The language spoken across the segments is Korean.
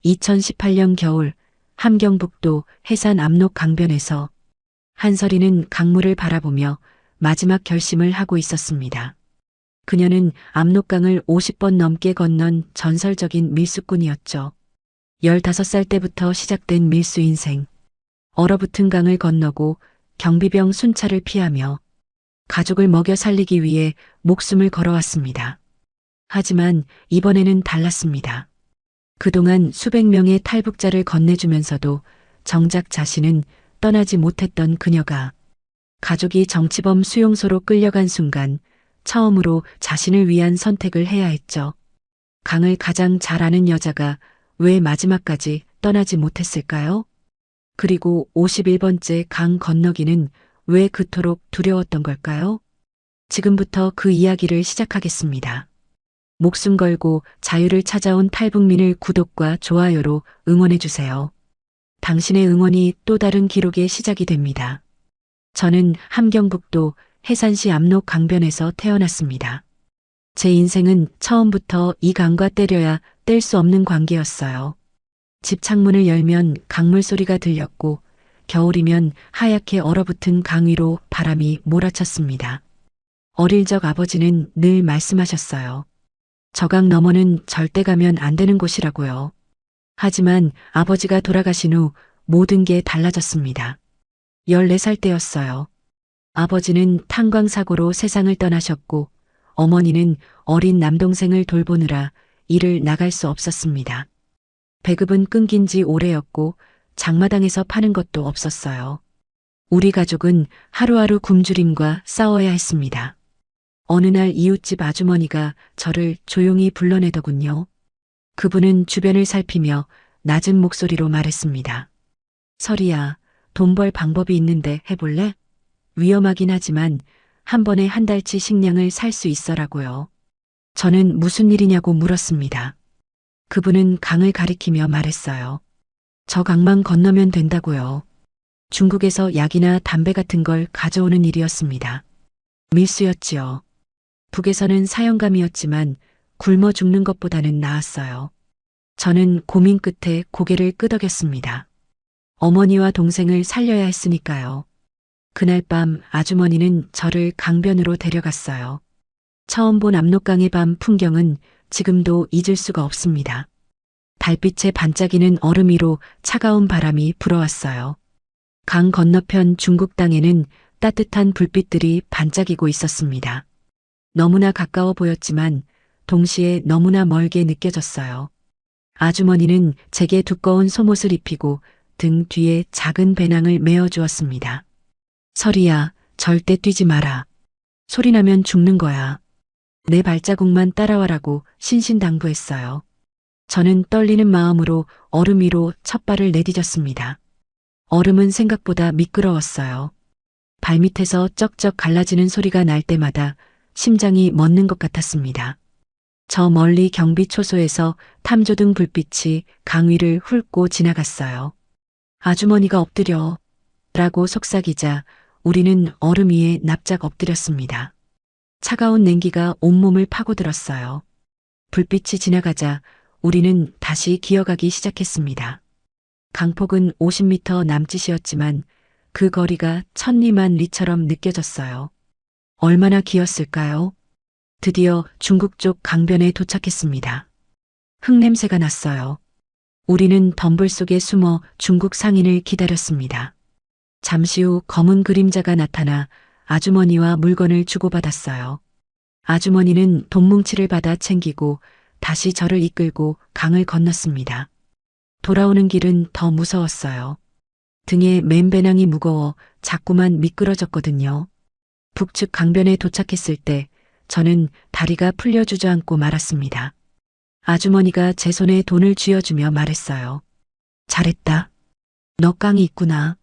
2018년 겨울 함경북도 해산 압록 강변에서 한설이는 강물을 바라보며 마지막 결심을 하고 있었습니다. 그녀는 압록강을 50번 넘게 건넌 전설적인 밀수꾼이었죠. 15살 때부터 시작된 밀수 인생. 얼어붙은 강을 건너고 경비병 순찰을 피하며 가족을 먹여 살리기 위해 목숨을 걸어왔습니다. 하지만 이번에는 달랐습니다. 그동안 수백 명의 탈북자를 건네주면서도 정작 자신은 떠나지 못했던 그녀가 가족이 정치범 수용소로 끌려간 순간 처음으로 자신을 위한 선택을 해야 했죠. 강을 가장 잘 아는 여자가 왜 마지막까지 떠나지 못했을까요? 그리고 51번째 강 건너기는 왜 그토록 두려웠던 걸까요? 지금부터 그 이야기를 시작하겠습니다. 목숨 걸고 자유를 찾아온 탈북민을 구독과 좋아요로 응원해주세요. 당신의 응원이 또 다른 기록의 시작이 됩니다. 저는 함경북도 해산시 압록 강변에서 태어났습니다. 제 인생은 처음부터 이 강과 때려야 뗄 수 없는 관계였어요. 집 창문을 열면 강물 소리가 들렸고 겨울이면 하얗게 얼어붙은 강 위로 바람이 몰아쳤습니다. 어릴 적 아버지는 늘 말씀하셨어요. 저 강 너머는 절대 가면 안 되는 곳이라고요. 하지만 아버지가 돌아가신 후 모든 게 달라졌습니다. 14살 때였어요. 아버지는 탄광사고로 세상을 떠나셨고 어머니는 어린 남동생을 돌보느라 일을 나갈 수 없었습니다. 배급은 끊긴 지 오래였고 장마당에서 파는 것도 없었어요. 우리 가족은 하루하루 굶주림과 싸워야 했습니다. 어느 날 이웃집 아주머니가 저를 조용히 불러내더군요. 그분은 주변을 살피며 낮은 목소리로 말했습니다. 설이야, 돈 벌 방법이 있는데 해볼래? 위험하긴 하지만 한 번에 한 달치 식량을 살 수 있어라고요. 저는 무슨 일이냐고 물었습니다. 그분은 강을 가리키며 말했어요. 저 강만 건너면 된다고요. 중국에서 약이나 담배 같은 걸 가져오는 일이었습니다. 밀수였지요. 북에서는 사형감이었지만 굶어 죽는 것보다는 나았어요. 저는 고민 끝에 고개를 끄덕였습니다. 어머니와 동생을 살려야 했으니까요. 그날 밤 아주머니는 저를 강변으로 데려갔어요. 처음 본 압록강의 밤 풍경은 지금도 잊을 수가 없습니다. 달빛에 반짝이는 얼음 위로 차가운 바람이 불어왔어요. 강 건너편 중국 땅에는 따뜻한 불빛들이 반짝이고 있었습니다. 너무나 가까워 보였지만 동시에 너무나 멀게 느껴졌어요. 아주머니는 제게 두꺼운 속옷을 입히고 등 뒤에 작은 배낭을 메어 주었습니다. 설이야, 절대 뛰지 마라. 소리나면 죽는 거야. 내 발자국만 따라와라고 신신당부했어요. 저는 떨리는 마음으로 얼음 위로 첫 발을 내디뎠습니다. 얼음은 생각보다 미끄러웠어요. 발밑에서 쩍쩍 갈라지는 소리가 날 때마다 심장이 멎는 것 같았습니다. 저 멀리 경비 초소에서 탐조등 불빛이 강 위를 훑고 지나갔어요. 아주머니가 엎드려 라고 속삭이자 우리는 얼음 위에 납작 엎드렸습니다. 차가운 냉기가 온몸을 파고들었어요. 불빛이 지나가자 우리는 다시 기어가기 시작했습니다. 강폭은 50m 남짓이었지만 그 거리가 천리만 리처럼 느껴졌어요. 얼마나 기었을까요? 드디어 중국 쪽 강변에 도착했습니다. 흙냄새가 났어요. 우리는 덤불 속에 숨어 중국 상인을 기다렸습니다. 잠시 후 검은 그림자가 나타나 아주머니와 물건을 주고받았어요. 아주머니는 돈뭉치를 받아 챙기고 다시 저를 이끌고 강을 건넜습니다. 돌아오는 길은 더 무서웠어요. 등에 맨 배낭이 무거워 자꾸만 미끄러졌거든요. 북측 강변에 도착했을 때 저는 다리가 풀려 주저앉고 말았습니다. 아주머니가 제 손에 돈을 쥐어주며 말했어요. 잘했다. 너 깡이 있구나.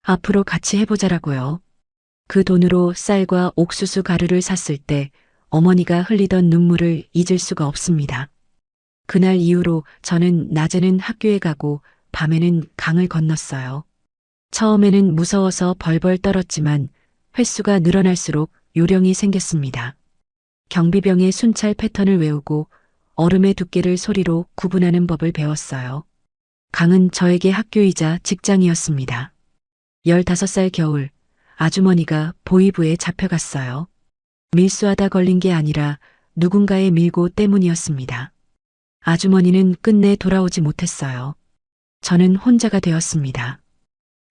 앞으로 같이 해보자라고요. 그 돈으로 쌀과 옥수수 가루를 샀을 때 어머니가 흘리던 눈물을 잊을 수가 없습니다. 그날 이후로 저는 낮에는 학교에 가고 밤에는 강을 건넜어요. 처음에는 무서워서 벌벌 떨었지만 횟수가 늘어날수록 요령이 생겼습니다. 경비병의 순찰 패턴을 외우고 얼음의 두께를 소리로 구분하는 법을 배웠어요. 강은 저에게 학교이자 직장이었습니다. 15살 겨울, 아주머니가 보이부에 잡혀갔어요. 밀수하다 걸린 게 아니라 누군가의 밀고 때문이었습니다. 아주머니는 끝내 돌아오지 못했어요. 저는 혼자가 되었습니다.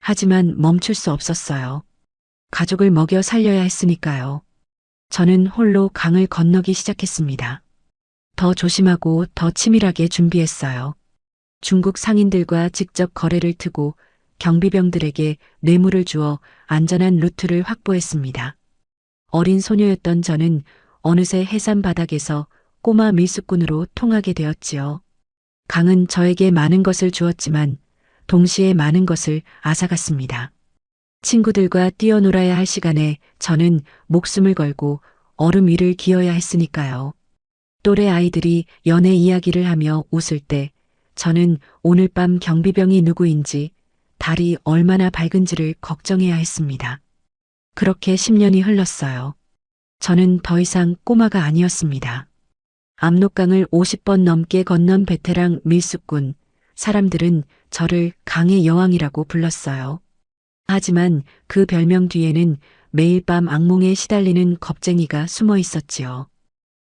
하지만 멈출 수 없었어요. 가족을 먹여 살려야 했으니까요. 저는 홀로 강을 건너기 시작했습니다. 더 조심하고 더 치밀하게 준비했어요. 중국 상인들과 직접 거래를 트고 경비병들에게 뇌물을 주어 안전한 루트를 확보했습니다. 어린 소녀였던 저는 어느새 해산 바닥에서 꼬마 밀수꾼으로 통하게 되었지요. 강은 저에게 많은 것을 주었지만 동시에 많은 것을 앗아갔습니다. 친구들과 뛰어놀아야 할 시간에 저는 목숨을 걸고 얼음 위를 기어야 했으니까요. 또래 아이들이 연애 이야기를 하며 웃을 때 저는 오늘 밤 경비병이 누구인지 달이 얼마나 밝은지를 걱정해야 했습니다. 그렇게 10년이 흘렀어요. 저는 더 이상 꼬마가 아니었습니다. 압록강을 50번 넘게 건넌 베테랑 밀수꾼, 사람들은 저를 강의 여왕이라고 불렀어요. 하지만 그 별명 뒤에는 매일 밤 악몽에 시달리는 겁쟁이가 숨어 있었지요.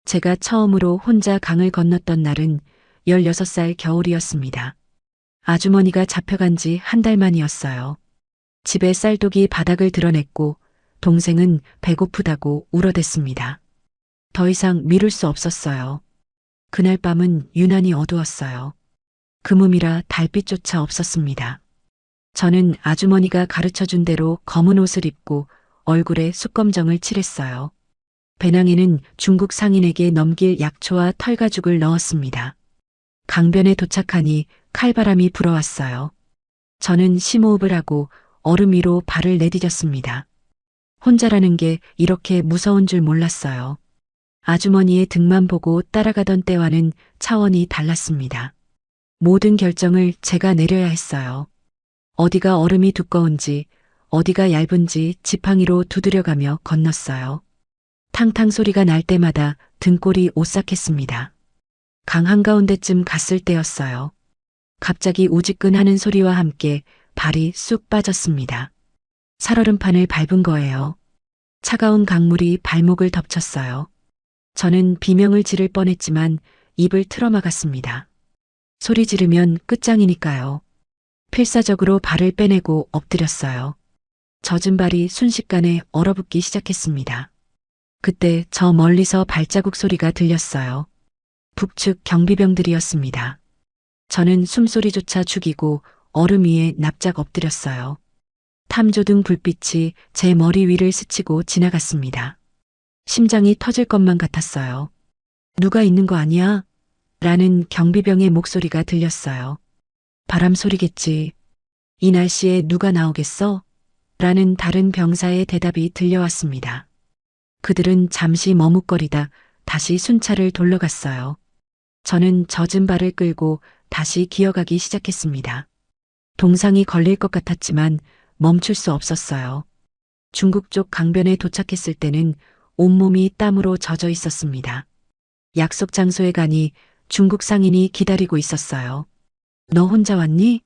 제가 처음으로 혼자 강을 건넜던 날은 16살 겨울이었습니다. 아주머니가 잡혀간 지 한 달 만이었어요. 집에 쌀독이 바닥을 드러냈고 동생은 배고프다고 울어댔습니다. 더 이상 미룰 수 없었어요. 그날 밤은 유난히 어두웠어요. 금음이라 달빛조차 없었습니다. 저는 아주머니가 가르쳐준 대로 검은 옷을 입고 얼굴에 숯검정을 칠했어요. 배낭에는 중국 상인에게 넘길 약초와 털가죽을 넣었습니다. 강변에 도착하니 칼바람이 불어왔어요. 저는 심호흡을 하고 얼음 위로 발을 내디뎠습니다. 혼자라는 게 이렇게 무서운 줄 몰랐어요. 아주머니의 등만 보고 따라가던 때와는 차원이 달랐습니다. 모든 결정을 제가 내려야 했어요. 어디가 얼음이 두꺼운지, 어디가 얇은지 지팡이로 두드려가며 건넜어요. 탕탕 소리가 날 때마다 등골이 오싹했습니다. 강 한가운데쯤 갔을 때였어요. 갑자기 우지끈하는 소리와 함께 발이 쑥 빠졌습니다. 살얼음판을 밟은 거예요. 차가운 강물이 발목을 덮쳤어요. 저는 비명을 지를 뻔했지만 입을 틀어막았습니다. 소리 지르면 끝장이니까요. 필사적으로 발을 빼내고 엎드렸어요. 젖은 발이 순식간에 얼어붙기 시작했습니다. 그때 저 멀리서 발자국 소리가 들렸어요. 북측 경비병들이었습니다. 저는 숨소리조차 죽이고 얼음 위에 납작 엎드렸어요. 탐조등 불빛이 제 머리 위를 스치고 지나갔습니다. 심장이 터질 것만 같았어요. 누가 있는 거 아니야? 라는 경비병의 목소리가 들렸어요. 바람 소리겠지. 이 날씨에 누가 나오겠어? 라는 다른 병사의 대답이 들려왔습니다. 그들은 잠시 머뭇거리다 다시 순찰을 돌러갔어요. 저는 젖은 발을 끌고 다시 기어가기 시작했습니다. 동상이 걸릴 것 같았지만 멈출 수 없었어요. 중국 쪽 강변에 도착했을 때는 온몸이 땀으로 젖어 있었습니다. 약속 장소에 가니 중국 상인이 기다리고 있었어요. 너 혼자 왔니?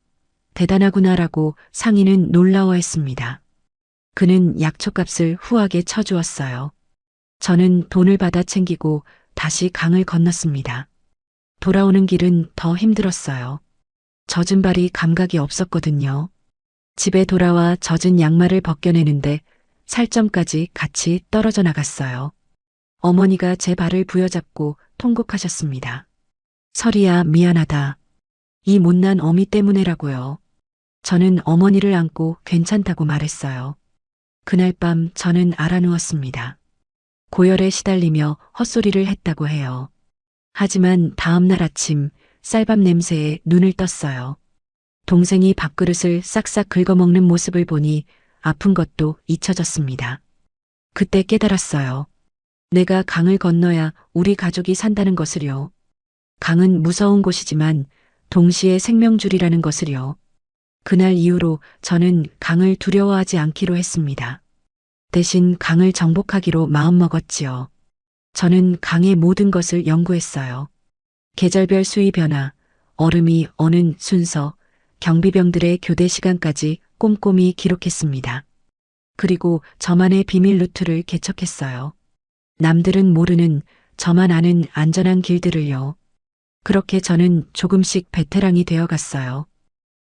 대단하구나라고 상인은 놀라워했습니다. 그는 약초값을 후하게 쳐주었어요. 저는 돈을 받아 챙기고 다시 강을 건넜습니다. 돌아오는 길은 더 힘들었어요. 젖은 발이 감각이 없었거든요. 집에 돌아와 젖은 양말을 벗겨내는데 살점까지 같이 떨어져 나갔어요. 어머니가 제 발을 부여잡고 통곡하셨습니다. 설이야 미안하다. 이 못난 어미 때문에라고요. 저는 어머니를 안고 괜찮다고 말했어요. 그날 밤 저는 알아누웠습니다. 고열에 시달리며 헛소리를 했다고 해요. 하지만 다음 날 아침 쌀밥 냄새에 눈을 떴어요. 동생이 밥그릇을 싹싹 긁어먹는 모습을 보니 아픈 것도 잊혀졌습니다. 그때 깨달았어요. 내가 강을 건너야 우리 가족이 산다는 것을요. 강은 무서운 곳이지만 동시에 생명줄이라는 것을요. 그날 이후로 저는 강을 두려워하지 않기로 했습니다. 대신 강을 정복하기로 마음먹었지요. 저는 강의 모든 것을 연구했어요. 계절별 수위 변화, 얼음이 어는 순서, 경비병들의 교대 시간까지 꼼꼼히 기록했습니다. 그리고 저만의 비밀 루트를 개척했어요. 남들은 모르는 저만 아는 안전한 길들을요. 그렇게 저는 조금씩 베테랑이 되어 갔어요.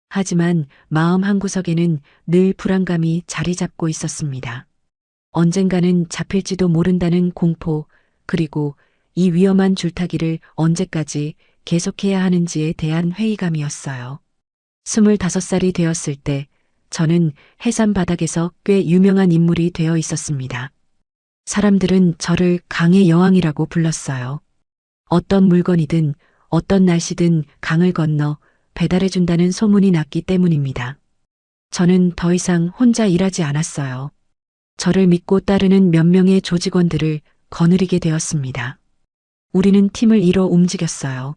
하지만 마음 한구석에는 늘 불안감이 자리 잡고 있었습니다. 언젠가는 잡힐지도 모른다는 공포, 그리고 이 위험한 줄타기를 언제까지 계속해야 하는지에 대한 회의감이었어요. 25살이 되었을 때 저는 해산 바닥에서 꽤 유명한 인물이 되어 있었습니다. 사람들은 저를 강의 여왕이라고 불렀어요. 어떤 물건이든 어떤 날씨든 강을 건너 배달해준다는 소문이 났기 때문입니다. 저는 더 이상 혼자 일하지 않았어요. 저를 믿고 따르는 몇 명의 조직원들을 거느리게 되었습니다. 우리는 팀을 이뤄 움직였어요.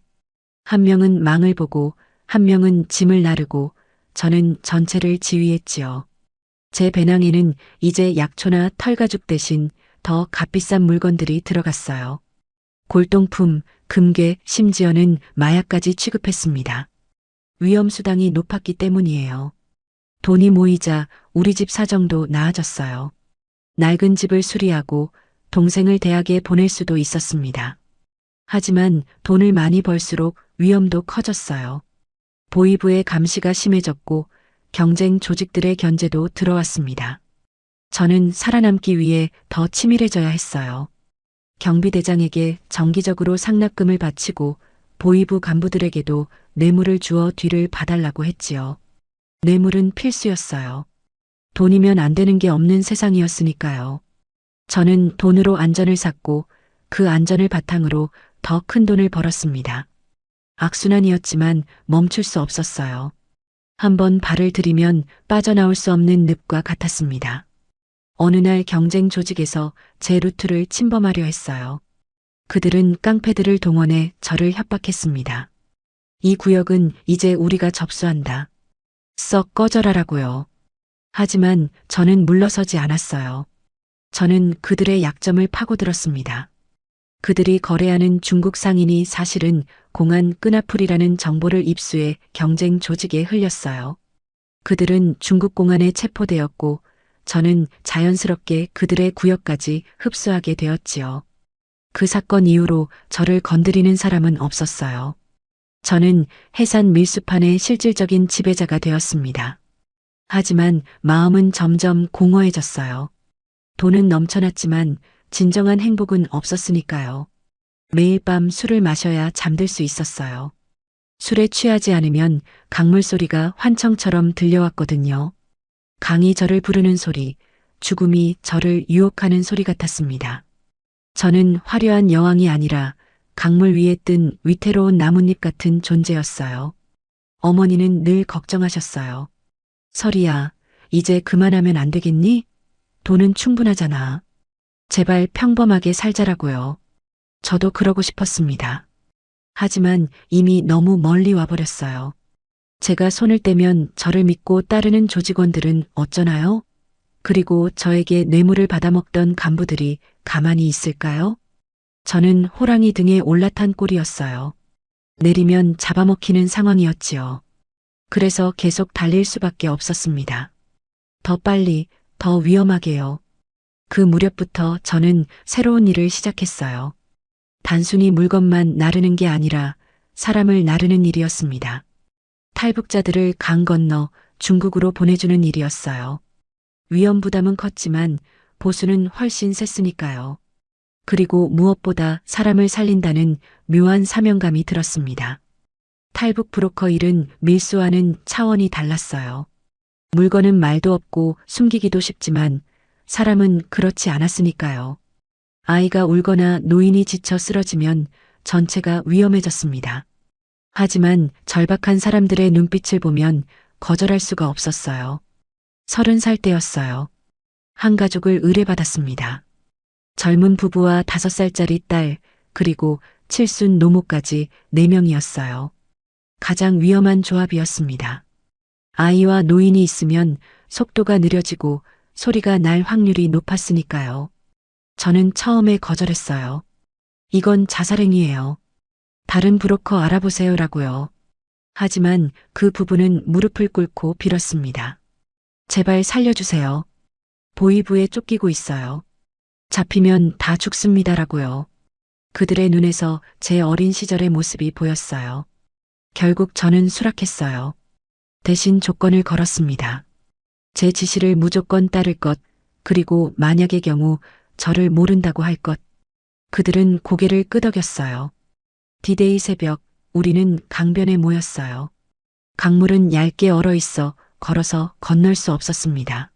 한 명은 망을 보고 한 명은 짐을 나르고 저는 전체를 지휘했지요. 제 배낭에는 이제 약초나 털가죽 대신 더 값비싼 물건들이 들어갔어요. 골동품, 금괴, 심지어는 마약까지 취급했습니다. 위험수당이 높았기 때문이에요. 돈이 모이자 우리 집 사정도 나아졌어요. 낡은 집을 수리하고 동생을 대학에 보낼 수도 있었습니다. 하지만 돈을 많이 벌수록 위험도 커졌어요. 보위부의 감시가 심해졌고 경쟁 조직들의 견제도 들어왔습니다. 저는 살아남기 위해 더 치밀해져야 했어요. 경비대장에게 정기적으로 상납금을 바치고 보위부 간부들에게도 뇌물을 주어 뒤를 봐달라고 했지요. 뇌물은 필수였어요. 돈이면 안 되는 게 없는 세상이었으니까요. 저는 돈으로 안전을 샀고 그 안전을 바탕으로 더 큰 돈을 벌었습니다. 악순환이었지만 멈출 수 없었어요. 한번 발을 들이면 빠져나올 수 없는 늪과 같았습니다. 어느 날 경쟁 조직에서 제 루트를 침범하려 했어요. 그들은 깡패들을 동원해 저를 협박했습니다. 이 구역은 이제 우리가 접수한다. 썩 꺼져라라고요. 하지만 저는 물러서지 않았어요. 저는 그들의 약점을 파고들었습니다. 그들이 거래하는 중국 상인이 사실은 공안 끈아풀이라는 정보를 입수해 경쟁 조직에 흘렸어요. 그들은 중국 공안에 체포되었고 저는 자연스럽게 그들의 구역까지 흡수하게 되었지요. 그 사건 이후로 저를 건드리는 사람은 없었어요. 저는 해산 밀수판의 실질적인 지배자가 되었습니다. 하지만 마음은 점점 공허해졌어요. 돈은 넘쳐났지만 진정한 행복은 없었으니까요. 매일 밤 술을 마셔야 잠들 수 있었어요. 술에 취하지 않으면 강물 소리가 환청처럼 들려왔거든요. 강이 저를 부르는 소리, 죽음이 저를 유혹하는 소리 같았습니다. 저는 화려한 여왕이 아니라 강물 위에 뜬 위태로운 나뭇잎 같은 존재였어요. 어머니는 늘 걱정하셨어요. 설이야, 이제 그만하면 안 되겠니? 돈은 충분하잖아. 제발 평범하게 살자라고요. 저도 그러고 싶었습니다. 하지만 이미 너무 멀리 와버렸어요. 제가 손을 떼면 저를 믿고 따르는 조직원들은 어쩌나요? 그리고 저에게 뇌물을 받아먹던 간부들이 가만히 있을까요? 저는 호랑이 등에 올라탄 꼴이었어요. 내리면 잡아먹히는 상황이었지요. 그래서 계속 달릴 수밖에 없었습니다. 더 빨리, 더 위험하게요. 그 무렵부터 저는 새로운 일을 시작했어요. 단순히 물건만 나르는 게 아니라 사람을 나르는 일이었습니다. 탈북자들을 강 건너 중국으로 보내주는 일이었어요. 위험 부담은 컸지만 보수는 훨씬 셌으니까요. 그리고 무엇보다 사람을 살린다는 묘한 사명감이 들었습니다. 탈북 브로커 일은 밀수와는 차원이 달랐어요. 물건은 말도 없고 숨기기도 쉽지만 사람은 그렇지 않았으니까요. 아이가 울거나 노인이 지쳐 쓰러지면 전체가 위험해졌습니다. 하지만 절박한 사람들의 눈빛을 보면 거절할 수가 없었어요. 30살 때였어요. 한 가족을 의뢰받았습니다. 젊은 부부와 5살짜리 딸, 그리고 칠순 노모까지 4명이었어요. 가장 위험한 조합이었습니다. 아이와 노인이 있으면 속도가 느려지고 소리가 날 확률이 높았으니까요. 저는 처음에 거절했어요. 이건 자살행위예요. 다른 브로커 알아보세요라고요. 하지만 그 부부는 무릎을 꿇고 빌었습니다. 제발 살려주세요. 보이부에 쫓기고 있어요. 잡히면 다 죽습니다라고요. 그들의 눈에서 제 어린 시절의 모습이 보였어요. 결국 저는 수락했어요. 대신 조건을 걸었습니다. 제 지시를 무조건 따를 것, 그리고 만약의 경우 저를 모른다고 할 것. 그들은 고개를 끄덕였어요. 디데이 새벽, 우리는 강변에 모였어요. 강물은 얇게 얼어 있어 걸어서 건널 수 없었습니다.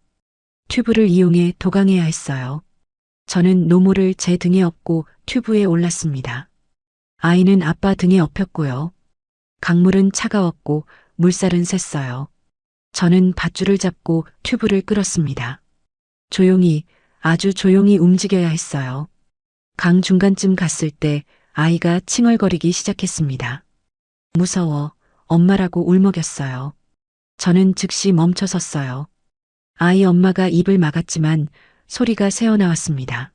튜브를 이용해 도강해야 했어요. 저는 노모를 제 등에 업고 튜브에 올랐습니다. 아이는 아빠 등에 업혔고요. 강물은 차가웠고 물살은 셌어요. 저는 밧줄을 잡고 튜브를 끌었습니다. 조용히, 아주 조용히 움직여야 했어요. 강 중간쯤 갔을 때 아이가 칭얼거리기 시작했습니다. 무서워, 엄마라고 울먹였어요. 저는 즉시 멈춰 섰어요. 아이 엄마가 입을 막았지만 소리가 새어나왔습니다.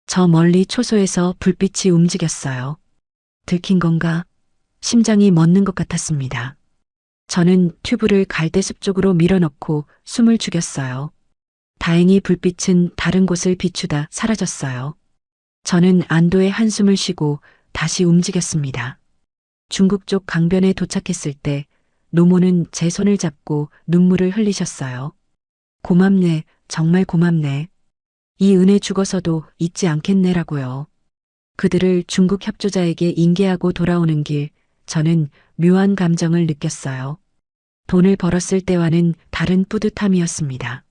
저 멀리 초소에서 불빛이 움직였어요. 들킨 건가? 심장이 멎는 것 같았습니다. 저는 튜브를 갈대숲 쪽으로 밀어넣고 숨을 죽였어요. 다행히 불빛은 다른 곳을 비추다 사라졌어요. 저는 안도의 한숨을 쉬고 다시 움직였습니다. 중국 쪽 강변에 도착했을 때 노모는 제 손을 잡고 눈물을 흘리셨어요. 고맙네, 정말 고맙네. 이 은혜 죽어서도 잊지 않겠네라고요. 그들을 중국 협조자에게 인계하고 돌아오는 길, 저는 묘한 감정을 느꼈어요. 돈을 벌었을 때와는 다른 뿌듯함이었습니다.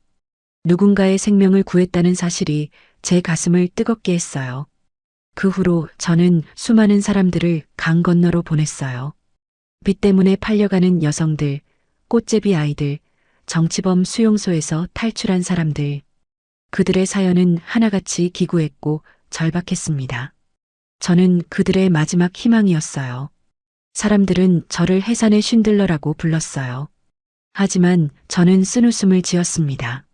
누군가의 생명을 구했다는 사실이 제 가슴을 뜨겁게 했어요. 그 후로 저는 수많은 사람들을 강 건너로 보냈어요. 빚 때문에 팔려가는 여성들, 꽃제비 아이들, 정치범 수용소에서 탈출한 사람들. 그들의 사연은 하나같이 기구했고 절박했습니다. 저는 그들의 마지막 희망이었어요. 사람들은 저를 해산의 쉰들러라고 불렀어요. 하지만 저는 쓴웃음을 지었습니다.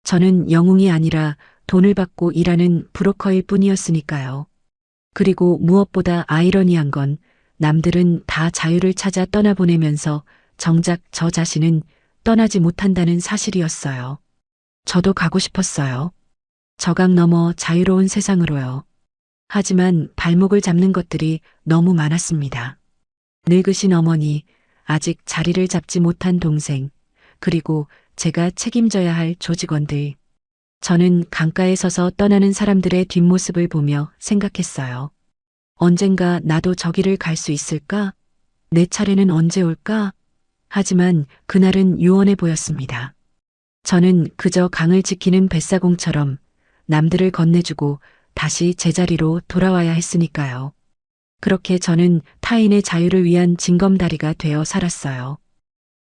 저는 영웅이 아니라 돈을 받고 일하는 브로커일 뿐이었으니까요. 그리고 무엇보다 아이러니한 건 남들은 다 자유를 찾아 떠나보내면서 정작 저 자신은 떠나지 못한다는 사실이었어요. 저도 가고 싶었어요. 저강 넘어 자유로운 세상으로요. 하지만 발목을 잡는 것들이 너무 많았습니다. 늙으신 어머니, 아직 자리를 잡지 못한 동생, 그리고 제가 책임져야 할 조직원들. 저는 강가에 서서 떠나는 사람들의 뒷모습을 보며 생각했어요. 언젠가 나도 저기를 갈 수 있을까? 내 차례는 언제 올까? 하지만 그날은 유언해 보였습니다. 저는 그저 강을 지키는 뱃사공처럼 남들을 건네주고 다시 제자리로 돌아와야 했으니까요. 그렇게 저는 타인의 자유를 위한 징검다리가 되어 살았어요.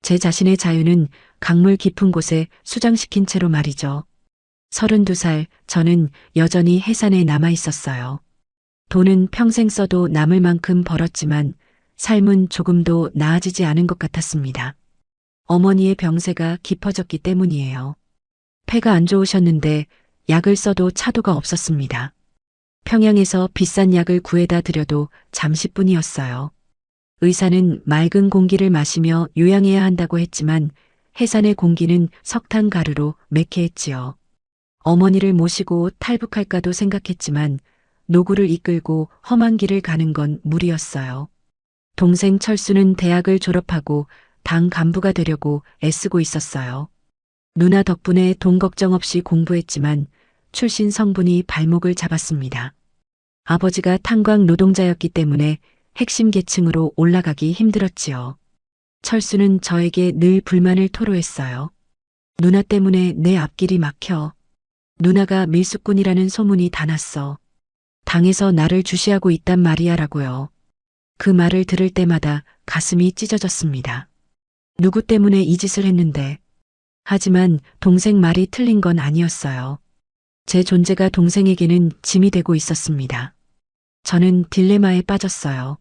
제 자신의 자유는 강물 깊은 곳에 수장시킨 채로 말이죠. 32살, 저는 여전히 해산에 남아 있었어요. 돈은 평생 써도 남을 만큼 벌었지만 삶은 조금도 나아지지 않은 것 같았습니다. 어머니의 병세가 깊어졌기 때문이에요. 폐가 안 좋으셨는데 약을 써도 차도가 없었습니다. 평양에서 비싼 약을 구해다 드려도 잠시뿐이었어요. 의사는 맑은 공기를 마시며 요양해야 한다고 했지만 해산의 공기는 석탄 가루로 매캐했지요. 어머니를 모시고 탈북할까도 생각했지만 노구를 이끌고 험한 길을 가는 건 무리였어요. 동생 철수는 대학을 졸업하고 당 간부가 되려고 애쓰고 있었어요. 누나 덕분에 돈 걱정 없이 공부했지만 출신 성분이 발목을 잡았습니다. 아버지가 탄광 노동자였기 때문에 핵심 계층으로 올라가기 힘들었지요. 철수는 저에게 늘 불만을 토로했어요. 누나 때문에 내 앞길이 막혀. 누나가 밀수꾼이라는 소문이 다 났어. 당에서 나를 주시하고 있단 말이야라고요. 그 말을 들을 때마다 가슴이 찢어졌습니다. 누구 때문에 이 짓을 했는데. 하지만 동생 말이 틀린 건 아니었어요. 제 존재가 동생에게는 짐이 되고 있었습니다. 저는 딜레마에 빠졌어요.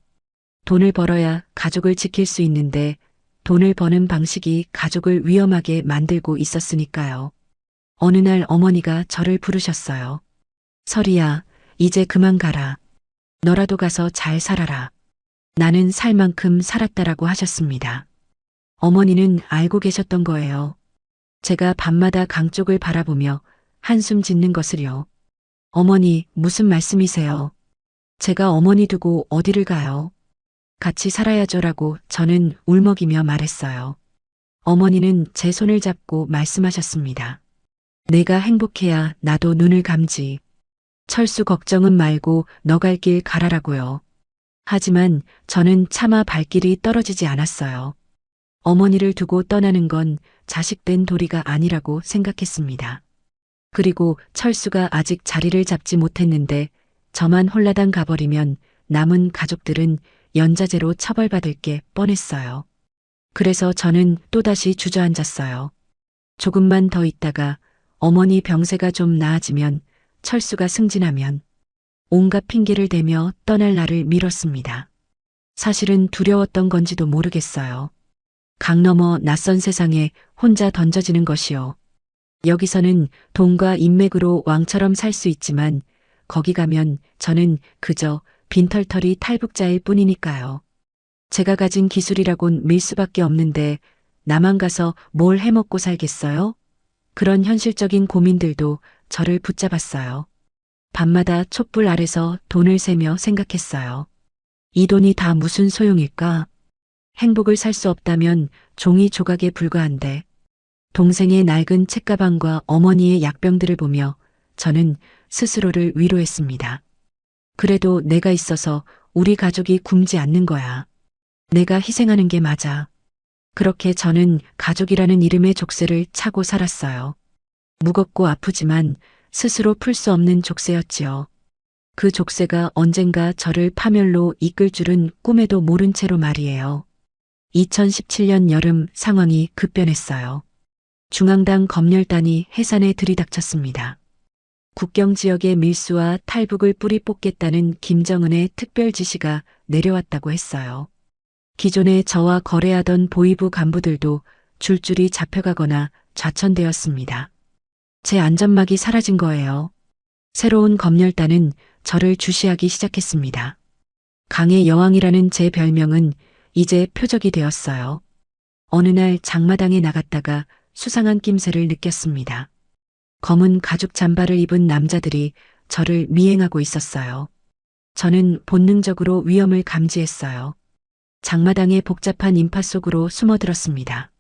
돈을 벌어야 가족을 지킬 수 있는데 돈을 버는 방식이 가족을 위험하게 만들고 있었으니까요. 어느 날 어머니가 저를 부르셨어요. 설이야, 이제 그만 가라. 너라도 가서 잘 살아라. 나는 살 만큼 살았다라고 하셨습니다. 어머니는 알고 계셨던 거예요. 제가 밤마다 강 쪽을 바라보며 한숨 짓는 것을요. 어머니, 무슨 말씀이세요? 제가 어머니 두고 어디를 가요? 같이 살아야죠라고 저는 울먹이며 말했어요. 어머니는 제 손을 잡고 말씀하셨습니다. 내가 행복해야 나도 눈을 감지. 철수 걱정은 말고 너 갈 길 가라라고요. 하지만 저는 차마 발길이 떨어지지 않았어요. 어머니를 두고 떠나는 건 자식된 도리가 아니라고 생각했습니다. 그리고 철수가 아직 자리를 잡지 못했는데 저만 홀라당 가버리면 남은 가족들은 연자제로 처벌받을 게 뻔했어요. 그래서 저는 또다시 주저앉았어요. 조금만 더 있다가 어머니 병세가 좀 나아지면 철수가 승진하면 온갖 핑계를 대며 떠날 날을 미뤘습니다. 사실은 두려웠던 건지도 모르겠어요. 강 너머 낯선 세상에 혼자 던져지는 것이요. 여기서는 돈과 인맥으로 왕처럼 살 수 있지만 거기 가면 저는 그저 빈털터리 탈북자일 뿐이니까요. 제가 가진 기술이라곤 밀 수밖에 없는데 나만 가서 뭘 해먹고 살겠어요? 그런 현실적인 고민들도 저를 붙잡았어요. 밤마다 촛불 아래서 돈을 세며 생각했어요. 이 돈이 다 무슨 소용일까? 행복을 살 수 없다면 종이 조각에 불과한데 동생의 낡은 책가방과 어머니의 약병들을 보며 저는 스스로를 위로했습니다. 그래도 내가 있어서 우리 가족이 굶지 않는 거야. 내가 희생하는 게 맞아. 그렇게 저는 가족이라는 이름의 족쇄를 차고 살았어요. 무겁고 아프지만 스스로 풀 수 없는 족쇄였지요. 그 족쇄가 언젠가 저를 파멸로 이끌 줄은 꿈에도 모른 채로 말이에요. 2017년 여름 상황이 급변했어요. 중앙당 검열단이 해산에 들이닥쳤습니다. 국경 지역의 밀수와 탈북을 뿌리 뽑겠다는 김정은의 특별 지시가 내려왔다고 했어요. 기존에 저와 거래하던 보위부 간부들도 줄줄이 잡혀가거나 좌천되었습니다. 제 안전막이 사라진 거예요. 새로운 검열단은 저를 주시하기 시작했습니다. 강의 여왕이라는 제 별명은 이제 표적이 되었어요. 어느 날 장마당에 나갔다가 수상한 낌새를 느꼈습니다. 검은 가죽 잠바를 입은 남자들이 저를 미행하고 있었어요. 저는 본능적으로 위험을 감지했어요. 장마당의 복잡한 인파 속으로 숨어들었습니다.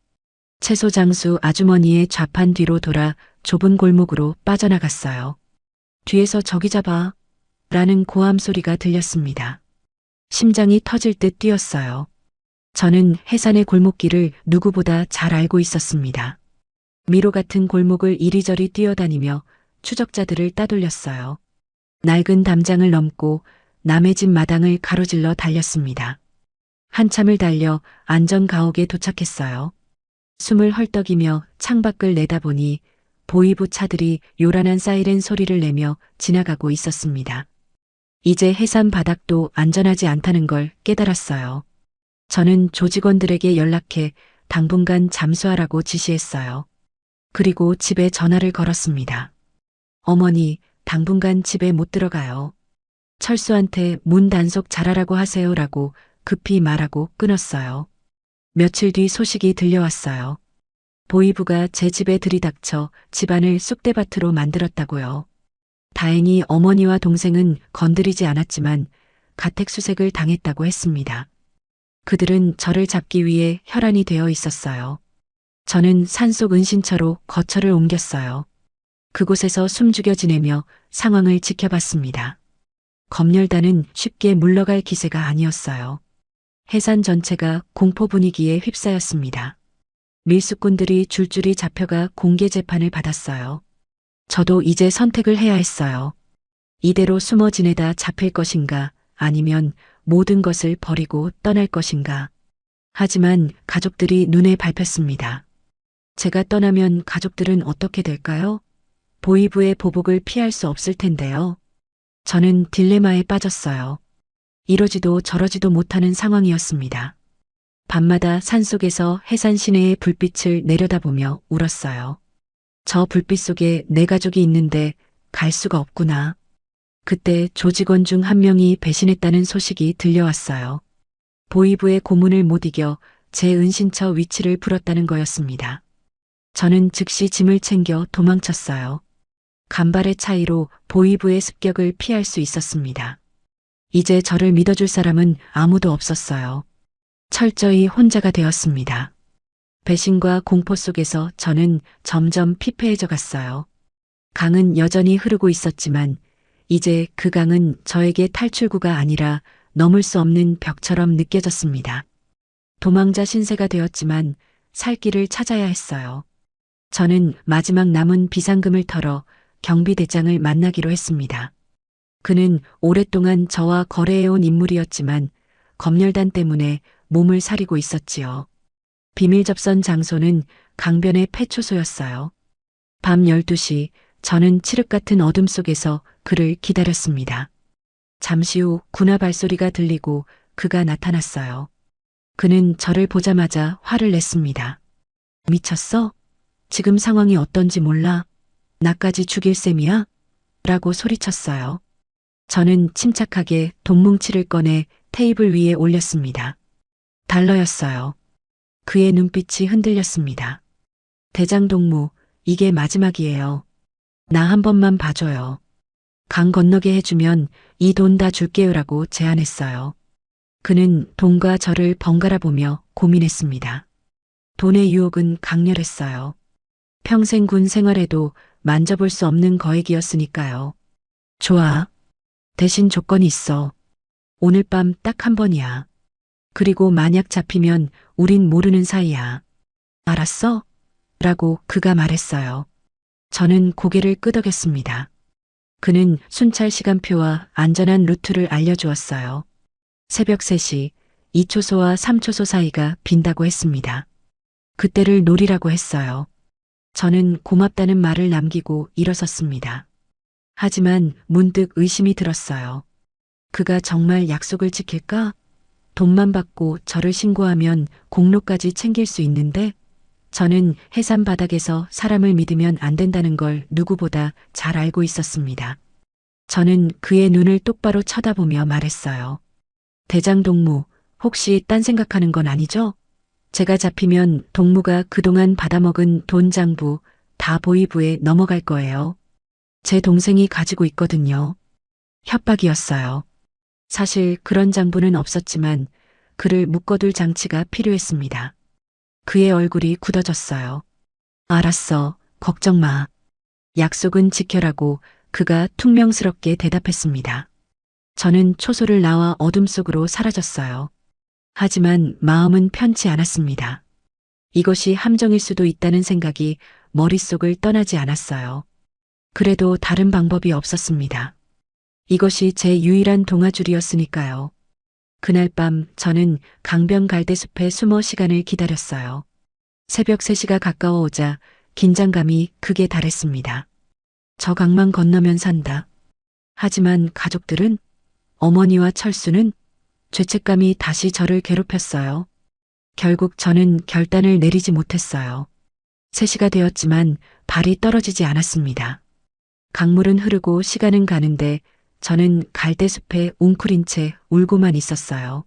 채소 장수 아주머니의 좌판 뒤로 돌아 좁은 골목으로 빠져나갔어요. 뒤에서 저기 잡아 라는 고함 소리가 들렸습니다. 심장이 터질 듯 뛰었어요. 저는 해산의 골목길을 누구보다 잘 알고 있었습니다. 미로 같은 골목을 이리저리 뛰어다니며 추적자들을 따돌렸어요. 낡은 담장을 넘고 남의 집 마당을 가로질러 달렸습니다. 한참을 달려 안전가옥에 도착했어요. 숨을 헐떡이며 창밖을 내다보니 보위부 차들이 요란한 사이렌 소리를 내며 지나가고 있었습니다. 이제 해산 바닥도 안전하지 않다는 걸 깨달았어요. 저는 조직원들에게 연락해 당분간 잠수하라고 지시했어요. 그리고 집에 전화를 걸었습니다. 어머니, 당분간 집에 못 들어가요. 철수한테 문 단속 잘하라고 하세요라고 급히 말하고 끊었어요. 며칠 뒤 소식이 들려왔어요. 보위부가 제 집에 들이닥쳐 집안을 쑥대밭으로 만들었다고요. 다행히 어머니와 동생은 건드리지 않았지만 가택수색을 당했다고 했습니다. 그들은 저를 잡기 위해 혈안이 되어 있었어요. 저는 산속 은신처로 거처를 옮겼어요. 그곳에서 숨죽여 지내며 상황을 지켜봤습니다. 검열단은 쉽게 물러갈 기세가 아니었어요. 해산 전체가 공포 분위기에 휩싸였습니다. 밀수꾼들이 줄줄이 잡혀가 공개 재판을 받았어요. 저도 이제 선택을 해야 했어요. 이대로 숨어 지내다 잡힐 것인가 아니면 모든 것을 버리고 떠날 것인가. 하지만 가족들이 눈에 밟혔습니다. 제가 떠나면 가족들은 어떻게 될까요? 보위부의 보복을 피할 수 없을 텐데요. 저는 딜레마에 빠졌어요. 이러지도 저러지도 못하는 상황이었습니다. 밤마다 산속에서 해산 시내의 불빛을 내려다보며 울었어요. 저 불빛 속에 내 가족이 있는데 갈 수가 없구나. 그때 조직원 중 한 명이 배신했다는 소식이 들려왔어요. 보이부의 고문을 못 이겨 제 은신처 위치를 풀었다는 거였습니다. 저는 즉시 짐을 챙겨 도망쳤어요. 간발의 차이로 보이부의 습격을 피할 수 있었습니다. 이제 저를 믿어줄 사람은 아무도 없었어요. 철저히 혼자가 되었습니다. 배신과 공포 속에서 저는 점점 피폐해져 갔어요. 강은 여전히 흐르고 있었지만 이제 그 강은 저에게 탈출구가 아니라 넘을 수 없는 벽처럼 느껴졌습니다. 도망자 신세가 되었지만 살 길을 찾아야 했어요. 저는 마지막 남은 비상금을 털어 경비대장을 만나기로 했습니다. 그는 오랫동안 저와 거래해온 인물이었지만 검열단 때문에 몸을 사리고 있었지요. 비밀 접선 장소는 강변의 폐초소였어요. 밤 12시 저는 칠흑 같은 어둠 속에서 그를 기다렸습니다. 잠시 후 군화 발소리가 들리고 그가 나타났어요. 그는 저를 보자마자 화를 냈습니다. 미쳤어? 지금 상황이 어떤지 몰라? 나까지 죽일 셈이야? 라고 소리쳤어요. 저는 침착하게 돈뭉치를 꺼내 테이블 위에 올렸습니다. 달러였어요. 그의 눈빛이 흔들렸습니다. 대장동무, 이게 마지막이에요. 나 한 번만 봐줘요. 강 건너게 해주면 이 돈 다 줄게요라고 제안했어요. 그는 돈과 저를 번갈아 보며 고민했습니다. 돈의 유혹은 강렬했어요. 평생 군 생활에도 만져볼 수 없는 거액이었으니까요. 좋아. 대신 조건이 있어. 오늘 밤 딱 한 번이야. 그리고 만약 잡히면 우린 모르는 사이야. 알았어? 라고 그가 말했어요. 저는 고개를 끄덕였습니다. 그는 순찰 시간표와 안전한 루트를 알려주었어요. 새벽 3시 2초소와 3초소 사이가 빈다고 했습니다. 그때를 노리라고 했어요. 저는 고맙다는 말을 남기고 일어섰습니다. 하지만 문득 의심이 들었어요. 그가 정말 약속을 지킬까? 돈만 받고 저를 신고하면 공로까지 챙길 수 있는데 저는 해산 바닥에서 사람을 믿으면 안 된다는 걸 누구보다 잘 알고 있었습니다. 저는 그의 눈을 똑바로 쳐다보며 말했어요. 대장동무, 혹시 딴 생각하는 건 아니죠? 제가 잡히면 동무가 그동안 받아먹은 돈 장부 다 보이부에 넘어갈 거예요. 제 동생이 가지고 있거든요. 협박이었어요. 사실 그런 장부는 없었지만 그를 묶어둘 장치가 필요했습니다. 그의 얼굴이 굳어졌어요. 알았어, 걱정 마. 약속은 지켜라고 그가 퉁명스럽게 대답했습니다. 저는 초소를 나와 어둠 속으로 사라졌어요. 하지만 마음은 편치 않았습니다. 이것이 함정일 수도 있다는 생각이 머릿속을 떠나지 않았어요. 그래도 다른 방법이 없었습니다. 이것이 제 유일한 동아줄이었으니까요. 그날 밤 저는 강변 갈대숲에 숨어 시간을 기다렸어요. 새벽 3시가 가까워오자 긴장감이 극에 달했습니다. 저 강만 건너면 산다. 하지만 가족들은? 어머니와 철수는? 죄책감이 다시 저를 괴롭혔어요. 결국 저는 결단을 내리지 못했어요. 3시가 되었지만 발이 떨어지지 않았습니다. 강물은 흐르고 시간은 가는데 저는 갈대숲에 웅크린 채 울고만 있었어요.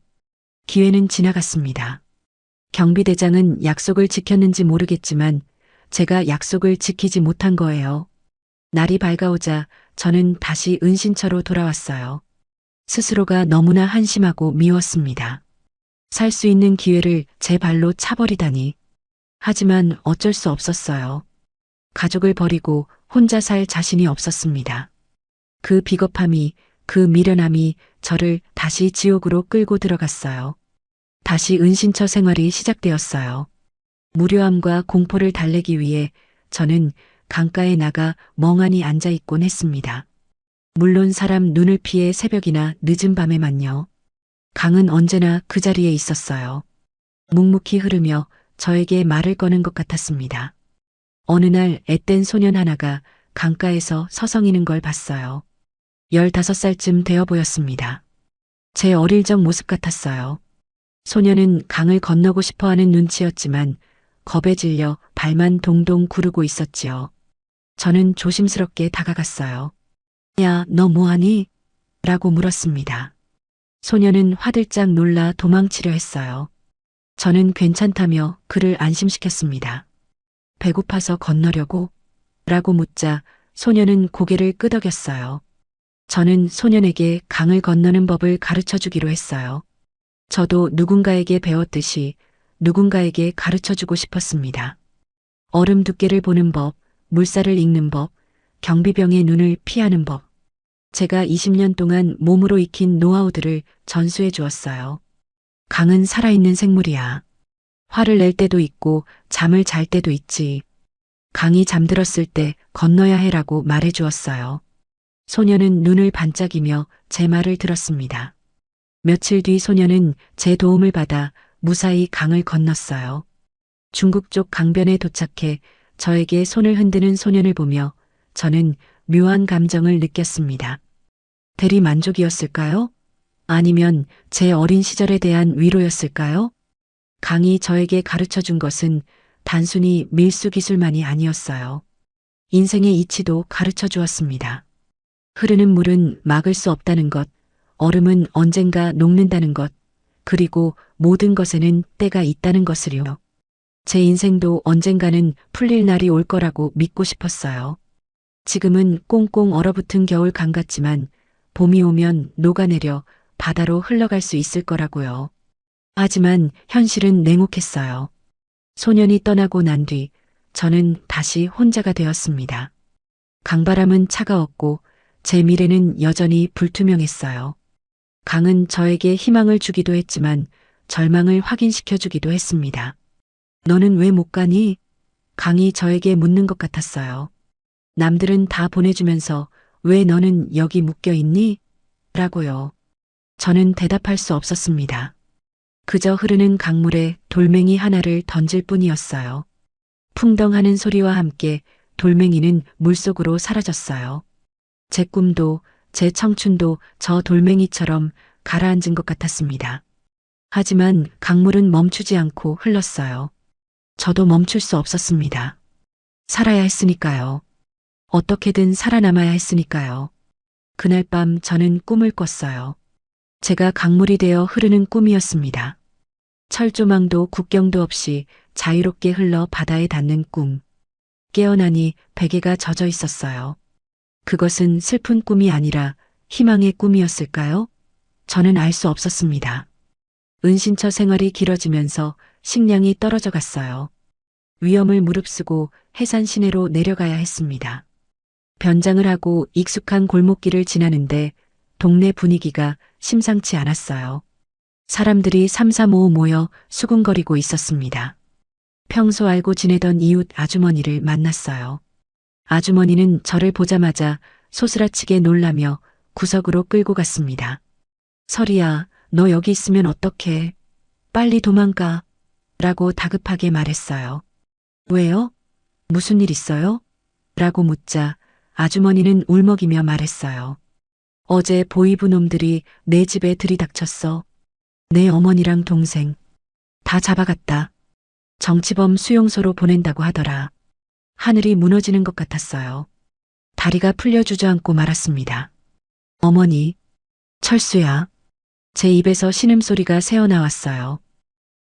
기회는 지나갔습니다. 경비대장은 약속을 지켰는지 모르겠지만 제가 약속을 지키지 못한 거예요. 날이 밝아오자 저는 다시 은신처로 돌아왔어요. 스스로가 너무나 한심하고 미웠습니다. 살 수 있는 기회를 제 발로 차버리다니. 하지만 어쩔 수 없었어요. 가족을 버리고 혼자 살 자신이 없었습니다. 그 비겁함이, 그 미련함이 저를 다시 지옥으로 끌고 들어갔어요. 다시 은신처 생활이 시작되었어요. 무료함과 공포를 달래기 위해 저는 강가에 나가 멍하니 앉아 있곤 했습니다. 물론 사람 눈을 피해 새벽이나 늦은 밤에만요. 강은 언제나 그 자리에 있었어요. 묵묵히 흐르며 저에게 말을 거는 것 같았습니다. 어느 날 앳된 소년 하나가 강가에서 서성이는 걸 봤어요. 15살쯤 되어 보였습니다. 제 어릴 적 모습 같았어요. 소년은 강을 건너고 싶어하는 눈치였지만 겁에 질려 발만 동동 구르고 있었지요. 저는 조심스럽게 다가갔어요. 야, 너 뭐하니? 라고 물었습니다. 소녀는 화들짝 놀라 도망치려 했어요. 저는 괜찮다며 그를 안심시켰습니다. 배고파서 건너려고? 라고 묻자 소녀는 고개를 끄덕였어요. 저는 소년에게 강을 건너는 법을 가르쳐 주기로 했어요. 저도 누군가에게 배웠듯이 누군가에게 가르쳐 주고 싶었습니다. 얼음 두께를 보는 법, 물살을 읽는 법, 경비병의 눈을 피하는 법. 제가 20년 동안 몸으로 익힌 노하우들을 전수해 주었어요. 강은 살아있는 생물이야. 화를 낼 때도 있고 잠을 잘 때도 있지. 강이 잠들었을 때 건너야 해라고 말해 주었어요. 소녀는 눈을 반짝이며 제 말을 들었습니다. 며칠 뒤 소녀는 제 도움을 받아 무사히 강을 건넜어요. 중국 쪽 강변에 도착해 저에게 손을 흔드는 소년을 보며 저는 묘한 감정을 느꼈습니다. 대리 만족이었을까요? 아니면 제 어린 시절에 대한 위로였을까요? 강이 저에게 가르쳐 준 것은 단순히 밀수 기술만이 아니었어요. 인생의 이치도 가르쳐 주었습니다. 흐르는 물은 막을 수 없다는 것, 얼음은 언젠가 녹는다는 것, 그리고 모든 것에는 때가 있다는 것을요. 제 인생도 언젠가는 풀릴 날이 올 거라고 믿고 싶었어요. 지금은 꽁꽁 얼어붙은 겨울 강 같지만 봄이 오면 녹아내려 바다로 흘러갈 수 있을 거라고요. 하지만 현실은 냉혹했어요. 소년이 떠나고 난 뒤 저는 다시 혼자가 되었습니다. 강바람은 차가웠고 제 미래는 여전히 불투명했어요. 강은 저에게 희망을 주기도 했지만 절망을 확인시켜 주기도 했습니다. 너는 왜 못 가니? 강이 저에게 묻는 것 같았어요. 남들은 다 보내주면서 왜 너는 여기 묶여 있니? 라고요. 저는 대답할 수 없었습니다. 그저 흐르는 강물에 돌멩이 하나를 던질 뿐이었어요. 풍덩하는 소리와 함께 돌멩이는 물속으로 사라졌어요. 제 꿈도 제 청춘도 저 돌멩이처럼 가라앉은 것 같았습니다. 하지만 강물은 멈추지 않고 흘렀어요. 저도 멈출 수 없었습니다. 살아야 했으니까요. 어떻게든 살아남아야 했으니까요. 그날 밤 저는 꿈을 꿨어요. 제가 강물이 되어 흐르는 꿈이었습니다. 철조망도 국경도 없이 자유롭게 흘러 바다에 닿는 꿈. 깨어나니 베개가 젖어 있었어요. 그것은 슬픈 꿈이 아니라 희망의 꿈이었을까요? 저는 알 수 없었습니다. 은신처 생활이 길어지면서 식량이 떨어져 갔어요. 위험을 무릅쓰고 해산 시내로 내려가야 했습니다. 변장을 하고 익숙한 골목길을 지나는데 동네 분위기가 심상치 않았어요. 사람들이 삼삼오오 모여 수군거리고 있었습니다. 평소 알고 지내던 이웃 아주머니를 만났어요. 아주머니는 저를 보자마자 소스라치게 놀라며 구석으로 끌고 갔습니다. 설이야, 너 여기 있으면 어떡해? 빨리 도망가. 라고 다급하게 말했어요. 왜요? 무슨 일 있어요? 라고 묻자 아주머니는 울먹이며 말했어요. 어제 보이부 놈들이 내 집에 들이닥쳤어. 내 어머니랑 동생 다 잡아갔다. 정치범 수용소로 보낸다고 하더라. 하늘이 무너지는 것 같았어요. 다리가 풀려 주저앉고 말았습니다. 어머니, 철수야. 제 입에서 신음소리가 새어나왔어요.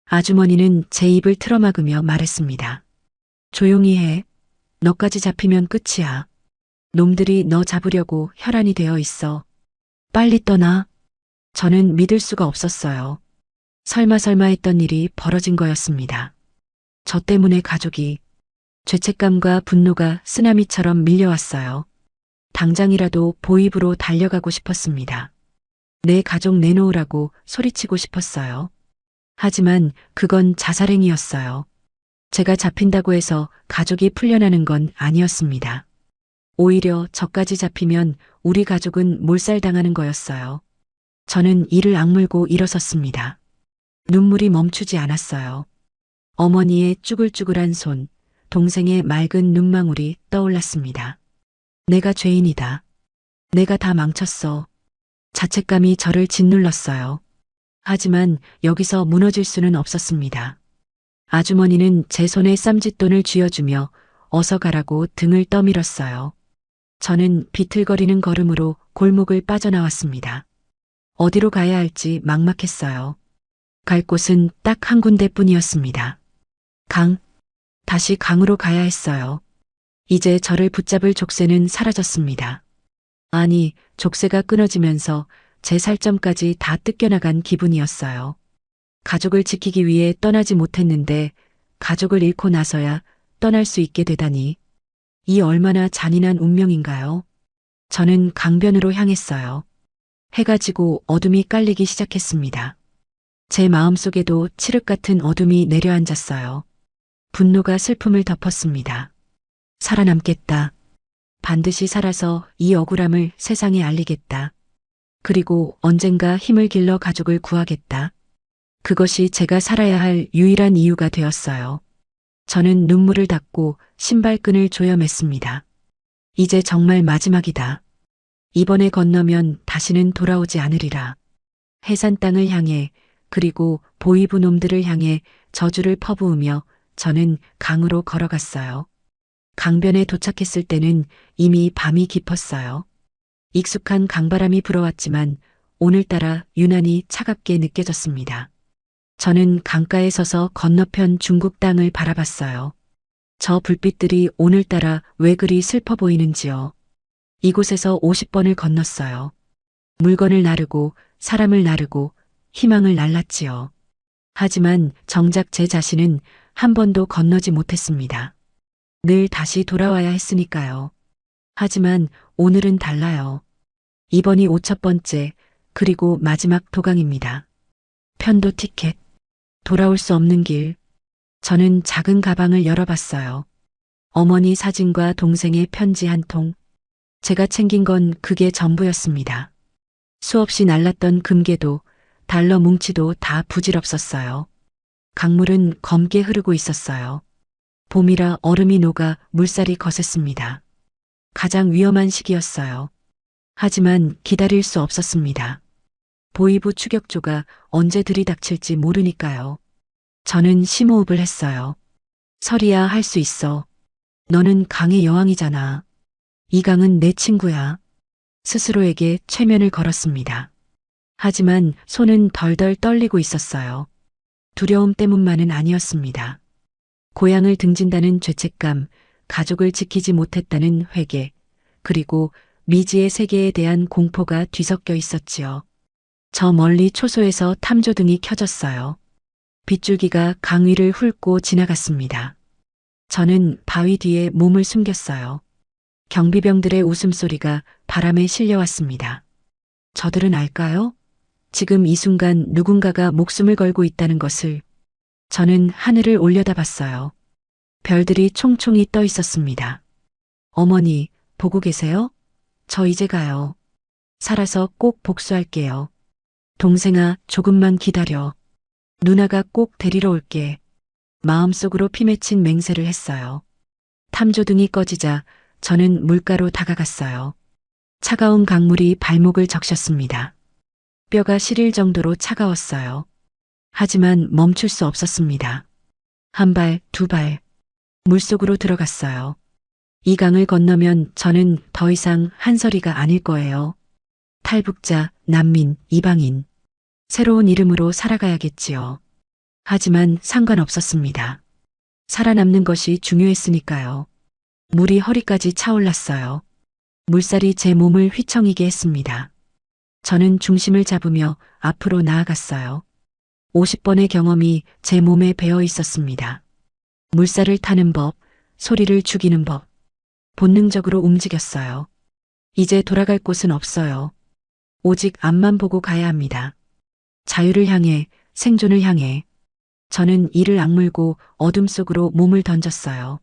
아주머니는 제 입을 틀어막으며 말했습니다. 조용히 해. 너까지 잡히면 끝이야. 놈들이 너 잡으려고 혈안이 되어 있어. 빨리 떠나. 저는 믿을 수가 없었어요. 설마 했던 일이 벌어진 거였습니다. 저 때문에 가족이 죄책감과 분노가 쓰나미처럼 밀려왔어요. 당장이라도 보입으로 달려가고 싶었습니다. 내 가족 내놓으라고 소리치고 싶었어요. 하지만 그건 자살행위였어요. 제가 잡힌다고 해서 가족이 풀려나는 건 아니었습니다. 오히려 저까지 잡히면 우리 가족은 몰살당하는 거였어요. 저는 이를 악물고 일어섰습니다. 눈물이 멈추지 않았어요. 어머니의 쭈글쭈글한 손, 동생의 맑은 눈망울이 떠올랐습니다. 내가 죄인이다. 내가 다 망쳤어. 자책감이 저를 짓눌렀어요. 하지만 여기서 무너질 수는 없었습니다. 아주머니는 제 손에 쌈짓돈을 쥐어주며 어서 가라고 등을 떠밀었어요. 저는 비틀거리는 걸음으로 골목을 빠져나왔습니다. 어디로 가야 할지 막막했어요. 갈 곳은 딱 한 군데뿐이었습니다. 강. 다시 강으로 가야 했어요. 이제 저를 붙잡을 족쇄는 사라졌습니다. 아니, 족쇄가 끊어지면서 제 살점까지 다 뜯겨나간 기분이었어요. 가족을 지키기 위해 떠나지 못했는데 가족을 잃고 나서야 떠날 수 있게 되다니. 이 얼마나 잔인한 운명인가요? 저는 강변으로 향했어요. 해가 지고 어둠이 깔리기 시작했습니다. 제 마음속에도 칠흑 같은 어둠이 내려앉았어요. 분노가 슬픔을 덮었습니다. 살아남겠다. 반드시 살아서 이 억울함을 세상에 알리겠다. 그리고 언젠가 힘을 길러 가족을 구하겠다. 그것이 제가 살아야 할 유일한 이유가 되었어요. 저는 눈물을 닦고 신발끈을 조여맸습니다. 이제 정말 마지막이다. 이번에 건너면 다시는 돌아오지 않으리라. 해산 땅을 향해 그리고 보이부 놈들을 향해 저주를 퍼부으며 저는 강으로 걸어갔어요. 강변에 도착했을 때는 이미 밤이 깊었어요. 익숙한 강바람이 불어왔지만 오늘따라 유난히 차갑게 느껴졌습니다. 저는 강가에 서서 건너편 중국 땅을 바라봤어요. 저 불빛들이 오늘따라 왜 그리 슬퍼 보이는지요. 이곳에서 50번을 건넜어요. 물건을 나르고 사람을 나르고 희망을 날랐지요. 하지만 정작 제 자신은 한 번도 건너지 못했습니다. 늘 다시 돌아와야 했으니까요. 하지만 오늘은 달라요. 이번이 5,000번째 그리고 마지막 도강입니다. 편도 티켓. 돌아올 수 없는 길. 저는 작은 가방을 열어봤어요. 어머니 사진과 동생의 편지 한 통. 제가 챙긴 건 그게 전부였습니다. 수없이 날랐던 금괴도 달러 뭉치도 다 부질없었어요. 강물은 검게 흐르고 있었어요. 봄이라 얼음이 녹아 물살이 거셌습니다. 가장 위험한 시기였어요. 하지만 기다릴 수 없었습니다. 보이부 추격조가 언제 들이닥칠지 모르니까요. 저는 심호흡을 했어요. 설이야 할 수 있어. 너는 강의 여왕이잖아. 이 강은 내 친구야. 스스로에게 최면을 걸었습니다. 하지만 손은 덜덜 떨리고 있었어요. 두려움 때문만은 아니었습니다. 고향을 등진다는 죄책감, 가족을 지키지 못했다는 회개, 그리고 미지의 세계에 대한 공포가 뒤섞여 있었지요. 저 멀리 초소에서 탐조등이 켜졌어요. 빗줄기가 강 위를 훑고 지나갔습니다. 저는 바위 뒤에 몸을 숨겼어요. 경비병들의 웃음소리가 바람에 실려왔습니다. 저들은 알까요? 지금 이 순간 누군가가 목숨을 걸고 있다는 것을. 저는 하늘을 올려다봤어요. 별들이 총총히 떠 있었습니다. 어머니, 보고 계세요? 저 이제 가요. 살아서 꼭 복수할게요. 동생아, 조금만 기다려. 누나가 꼭 데리러 올게. 마음속으로 피맺힌 맹세를 했어요. 탐조등이 꺼지자 저는 물가로 다가갔어요. 차가운 강물이 발목을 적셨습니다. 뼈가 시릴 정도로 차가웠어요. 하지만 멈출 수 없었습니다. 한 발, 두 발. 물속으로 들어갔어요. 이 강을 건너면 저는 더 이상 한설이가 아닐 거예요. 탈북자, 난민, 이방인. 새로운 이름으로 살아가야겠지요. 하지만 상관없었습니다. 살아남는 것이 중요했으니까요. 물이 허리까지 차올랐어요. 물살이 제 몸을 휘청이게 했습니다. 저는 중심을 잡으며 앞으로 나아갔어요. 50번의 경험이 제 몸에 배어 있었습니다. 물살을 타는 법, 소리를 죽이는 법. 본능적으로 움직였어요. 이제 돌아갈 곳은 없어요. 오직 앞만 보고 가야 합니다. 자유를 향해, 생존을 향해. 저는 이를 악물고 어둠 속으로 몸을 던졌어요.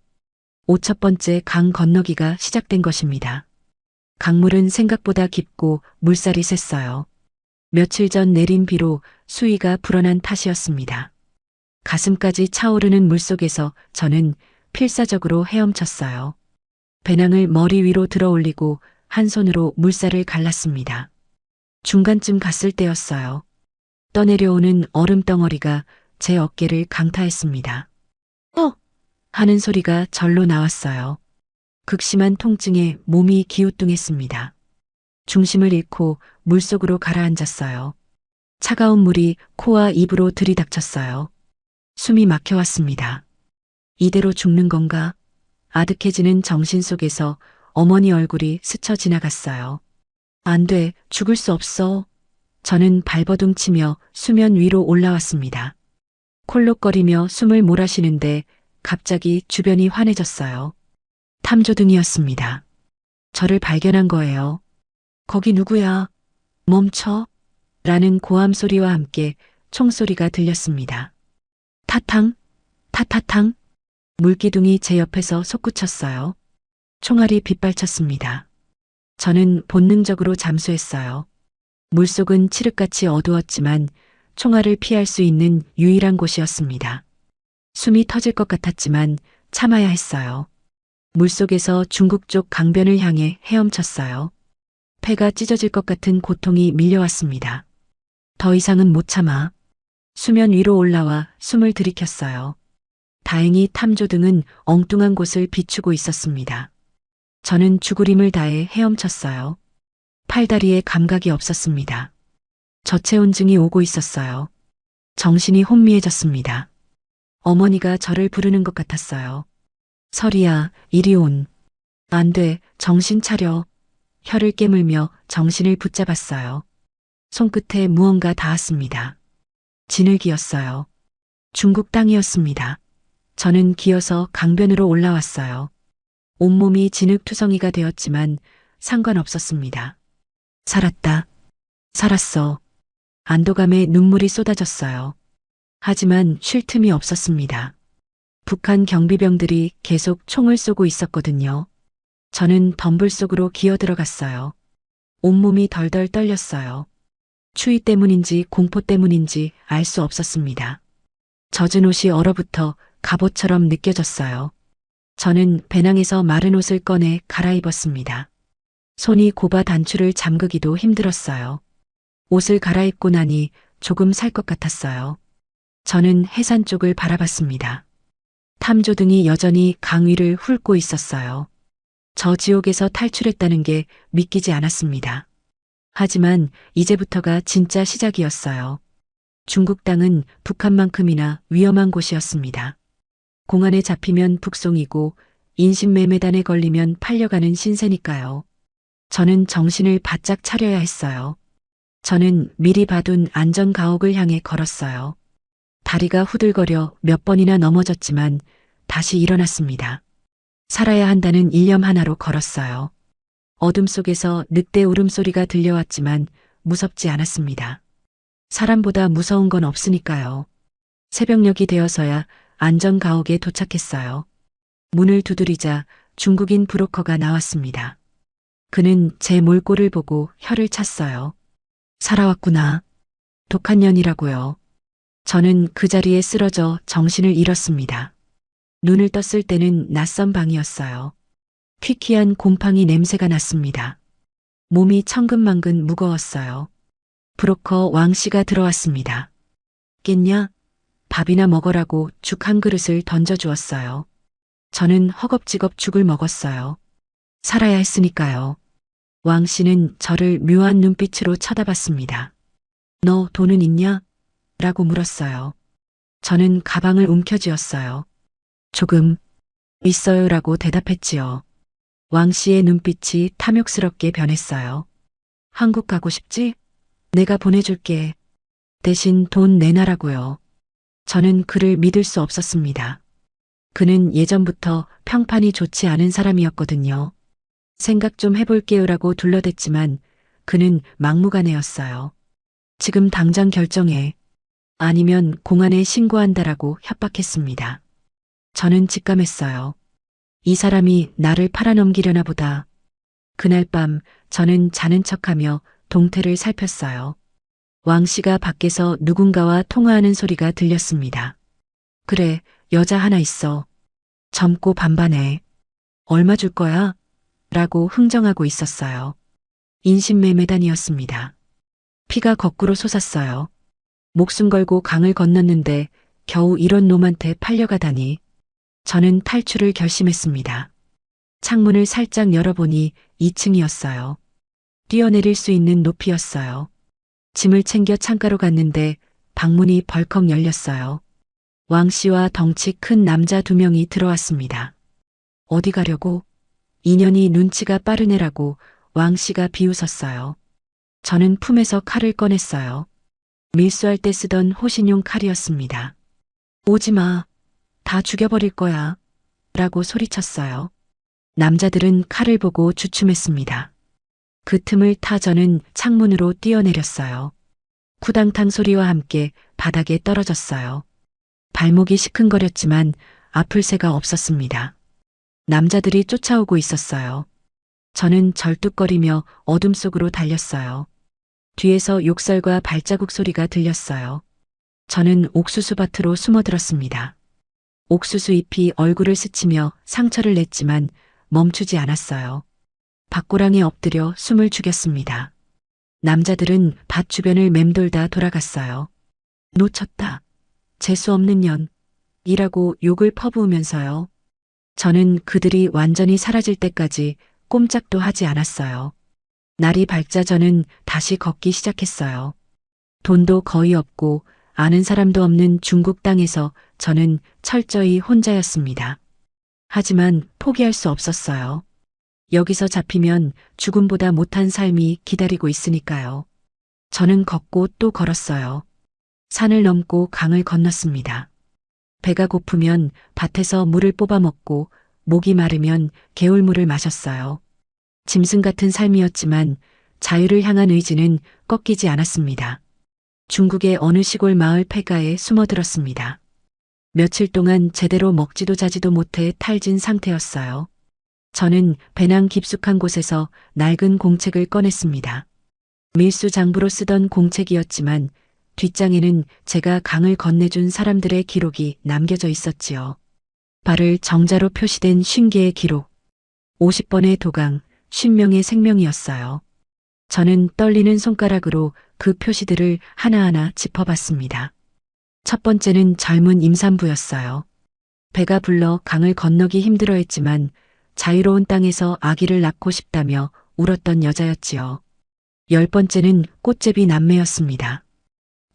5,000번째 강 건너기가 시작된 것입니다. 강물은 생각보다 깊고 물살이 셌어요. 며칠 전 내린 비로 수위가 불어난 탓이었습니다. 가슴까지 차오르는 물속에서 저는 필사적으로 헤엄쳤어요. 배낭을 머리 위로 들어 올리고 한 손으로 물살을 갈랐습니다. 중간쯤 갔을 때였어요. 떠내려오는 얼음 덩어리가 제 어깨를 강타했습니다. 하는 소리가 절로 나왔어요. 극심한 통증에 몸이 기우뚱했습니다. 중심을 잃고 물속으로 가라앉았어요. 차가운 물이 코와 입으로 들이닥쳤어요. 숨이 막혀왔습니다. 이대로 죽는 건가? 아득해지는 정신 속에서 어머니 얼굴이 스쳐 지나갔어요. 안 돼, 죽을 수 없어. 저는 발버둥 치며 수면 위로 올라왔습니다. 콜록거리며 숨을 몰아쉬는데 갑자기 주변이 환해졌어요. 탐조등이었습니다. 저를 발견한 거예요. 거기 누구야? 멈춰. 라는 고함 소리와 함께 총소리가 들렸습니다. 타탕, 타타탕. 물기둥이 제 옆에서 솟구쳤어요. 총알이 빗발쳤습니다. 저는 본능적으로 잠수했어요. 물속은 칠흑같이 어두웠지만 총알을 피할 수 있는 유일한 곳이었습니다. 숨이 터질 것 같았지만 참아야 했어요. 물속에서 중국 쪽 강변을 향해 헤엄쳤어요. 폐가 찢어질 것 같은 고통이 밀려왔습니다. 더 이상은 못 참아. 수면 위로 올라와 숨을 들이켰어요. 다행히 탐조등은 엉뚱한 곳을 비추고 있었습니다. 저는 죽을 힘을 다해 헤엄쳤어요. 팔다리에 감각이 없었습니다. 저체온증이 오고 있었어요. 정신이 혼미해졌습니다. 어머니가 저를 부르는 것 같았어요. 설이야, 이리 온. 안 돼, 정신 차려. 혀를 깨물며 정신을 붙잡았어요. 손끝에 무언가 닿았습니다. 진흙이었어요. 중국 땅이었습니다. 저는 기어서 강변으로 올라왔어요. 온몸이 진흙투성이가 되었지만 상관없었습니다. 살았다. 살았어. 안도감에 눈물이 쏟아졌어요. 하지만 쉴 틈이 없었습니다. 북한 경비병들이 계속 총을 쏘고 있었거든요. 저는 덤불 속으로 기어 들어갔어요. 온몸이 덜덜 떨렸어요. 추위 때문인지 공포 때문인지 알 수 없었습니다. 젖은 옷이 얼어붙어 갑옷처럼 느껴졌어요. 저는 배낭에서 마른 옷을 꺼내 갈아입었습니다. 손이 곱아 단추를 잠그기도 힘들었어요. 옷을 갈아입고 나니 조금 살 것 같았어요. 저는 해산 쪽을 바라봤습니다. 탐조등이 여전히 강 위를 훑고 있었어요. 저 지옥에서 탈출했다는 게 믿기지 않았습니다. 하지만 이제부터가 진짜 시작이었어요. 중국 땅은 북한만큼이나 위험한 곳이었습니다. 공안에 잡히면 북송이고 인신매매단에 걸리면 팔려가는 신세니까요. 저는 정신을 바짝 차려야 했어요. 저는 미리 봐둔 안전가옥을 향해 걸었어요. 다리가 후들거려 몇 번이나 넘어졌지만 다시 일어났습니다. 살아야 한다는 일념 하나로 걸었어요. 어둠 속에서 늑대 울음소리가 들려왔지만 무섭지 않았습니다. 사람보다 무서운 건 없으니까요. 새벽녘이 되어서야 안전가옥에 도착했어요. 문을 두드리자 중국인 브로커가 나왔습니다. 그는 제 몰골을 보고 혀를 찼어요. 살아왔구나. 독한 년이라고요. 저는 그 자리에 쓰러져 정신을 잃었습니다. 눈을 떴을 때는 낯선 방이었어요. 퀴퀴한 곰팡이 냄새가 났습니다. 몸이 천근만근 무거웠어요. 브로커 왕 씨가 들어왔습니다. 깼냐? 밥이나 먹으라고 죽 한 그릇을 던져주었어요. 저는 허겁지겁 죽을 먹었어요. 살아야 했으니까요. 왕 씨는 저를 묘한 눈빛으로 쳐다봤습니다. 너 돈은 있냐? 라고 물었어요. 저는 가방을 움켜쥐었어요. 조금 있어요 라고 대답했지요. 왕 씨의 눈빛이 탐욕스럽게 변했어요. 한국 가고 싶지? 내가 보내줄게. 대신 돈 내놔라고요. 저는 그를 믿을 수 없었습니다. 그는 예전부터 평판이 좋지 않은 사람이었거든요. 생각 좀 해볼게요라고 둘러댔지만 그는 막무가내였어요. 지금 당장 결정해. 아니면 공안에 신고한다라고 협박했습니다. 저는 직감했어요. 이 사람이 나를 팔아넘기려나 보다. 그날 밤 저는 자는 척하며 동태를 살폈어요. 왕 씨가 밖에서 누군가와 통화하는 소리가 들렸습니다. 그래, 여자 하나 있어. 젊고 반반해. 얼마 줄 거야? 라고 흥정하고 있었어요. 인신매매단이었습니다. 피가 거꾸로 솟았어요. 목숨 걸고 강을 건넜는데 겨우 이런 놈한테 팔려가다니. 저는 탈출을 결심했습니다. 창문을 살짝 열어보니 2층이었어요. 뛰어내릴 수 있는 높이였어요. 짐을 챙겨 창가로 갔는데 방문이 벌컥 열렸어요. 왕 씨와 덩치 큰 남자 2명이 들어왔습니다. 어디 가려고? 인연이 눈치가 빠르네라고 왕 씨가 비웃었어요. 저는 품에서 칼을 꺼냈어요. 밀수할 때 쓰던 호신용 칼이었습니다. 오지 마. 다 죽여버릴 거야. 라고 소리쳤어요. 남자들은 칼을 보고 주춤했습니다. 그 틈을 타 저는 창문으로 뛰어내렸어요. 쿠당탕 소리와 함께 바닥에 떨어졌어요. 발목이 시큰거렸지만 아플 새가 없었습니다. 남자들이 쫓아오고 있었어요. 저는 절뚝거리며 어둠 속으로 달렸어요. 뒤에서 욕설과 발자국 소리가 들렸어요. 저는 옥수수밭으로 숨어들었습니다. 옥수수 잎이 얼굴을 스치며 상처를 냈지만 멈추지 않았어요. 밭고랑에 엎드려 숨을 죽였습니다. 남자들은 밭 주변을 맴돌다 돌아갔어요. 놓쳤다. 재수 없는 년. 이라고 욕을 퍼부으면서요. 저는 그들이 완전히 사라질 때까지 꼼짝도 하지 않았어요. 날이 밝자 저는 다시 걷기 시작했어요. 돈도 거의 없고 아는 사람도 없는 중국 땅에서 저는 철저히 혼자였습니다. 하지만 포기할 수 없었어요. 여기서 잡히면 죽음보다 못한 삶이 기다리고 있으니까요. 저는 걷고 또 걸었어요. 산을 넘고 강을 건넜습니다. 배가 고프면 밭에서 물을 뽑아 먹고 목이 마르면 개울물을 마셨어요. 짐승 같은 삶이었지만 자유를 향한 의지는 꺾이지 않았습니다. 중국의 어느 시골 마을 폐가에 숨어들었습니다. 며칠 동안 제대로 먹지도 자지도 못해 탈진 상태였어요. 저는 배낭 깊숙한 곳에서 낡은 공책을 꺼냈습니다. 밀수 장부로 쓰던 공책이었지만 뒷장에는 제가 강을 건네준 사람들의 기록이 남겨져 있었지요. 발을 정자로 표시된 50개의 기록, 50번의 도강, 50명의 생명이었어요. 저는 떨리는 손가락으로 그 표시들을 하나하나 짚어봤습니다. 첫 번째는 젊은 임산부였어요. 배가 불러 강을 건너기 힘들어했지만 자유로운 땅에서 아기를 낳고 싶다며 울었던 여자였지요. 10번째는 꽃제비 남매였습니다.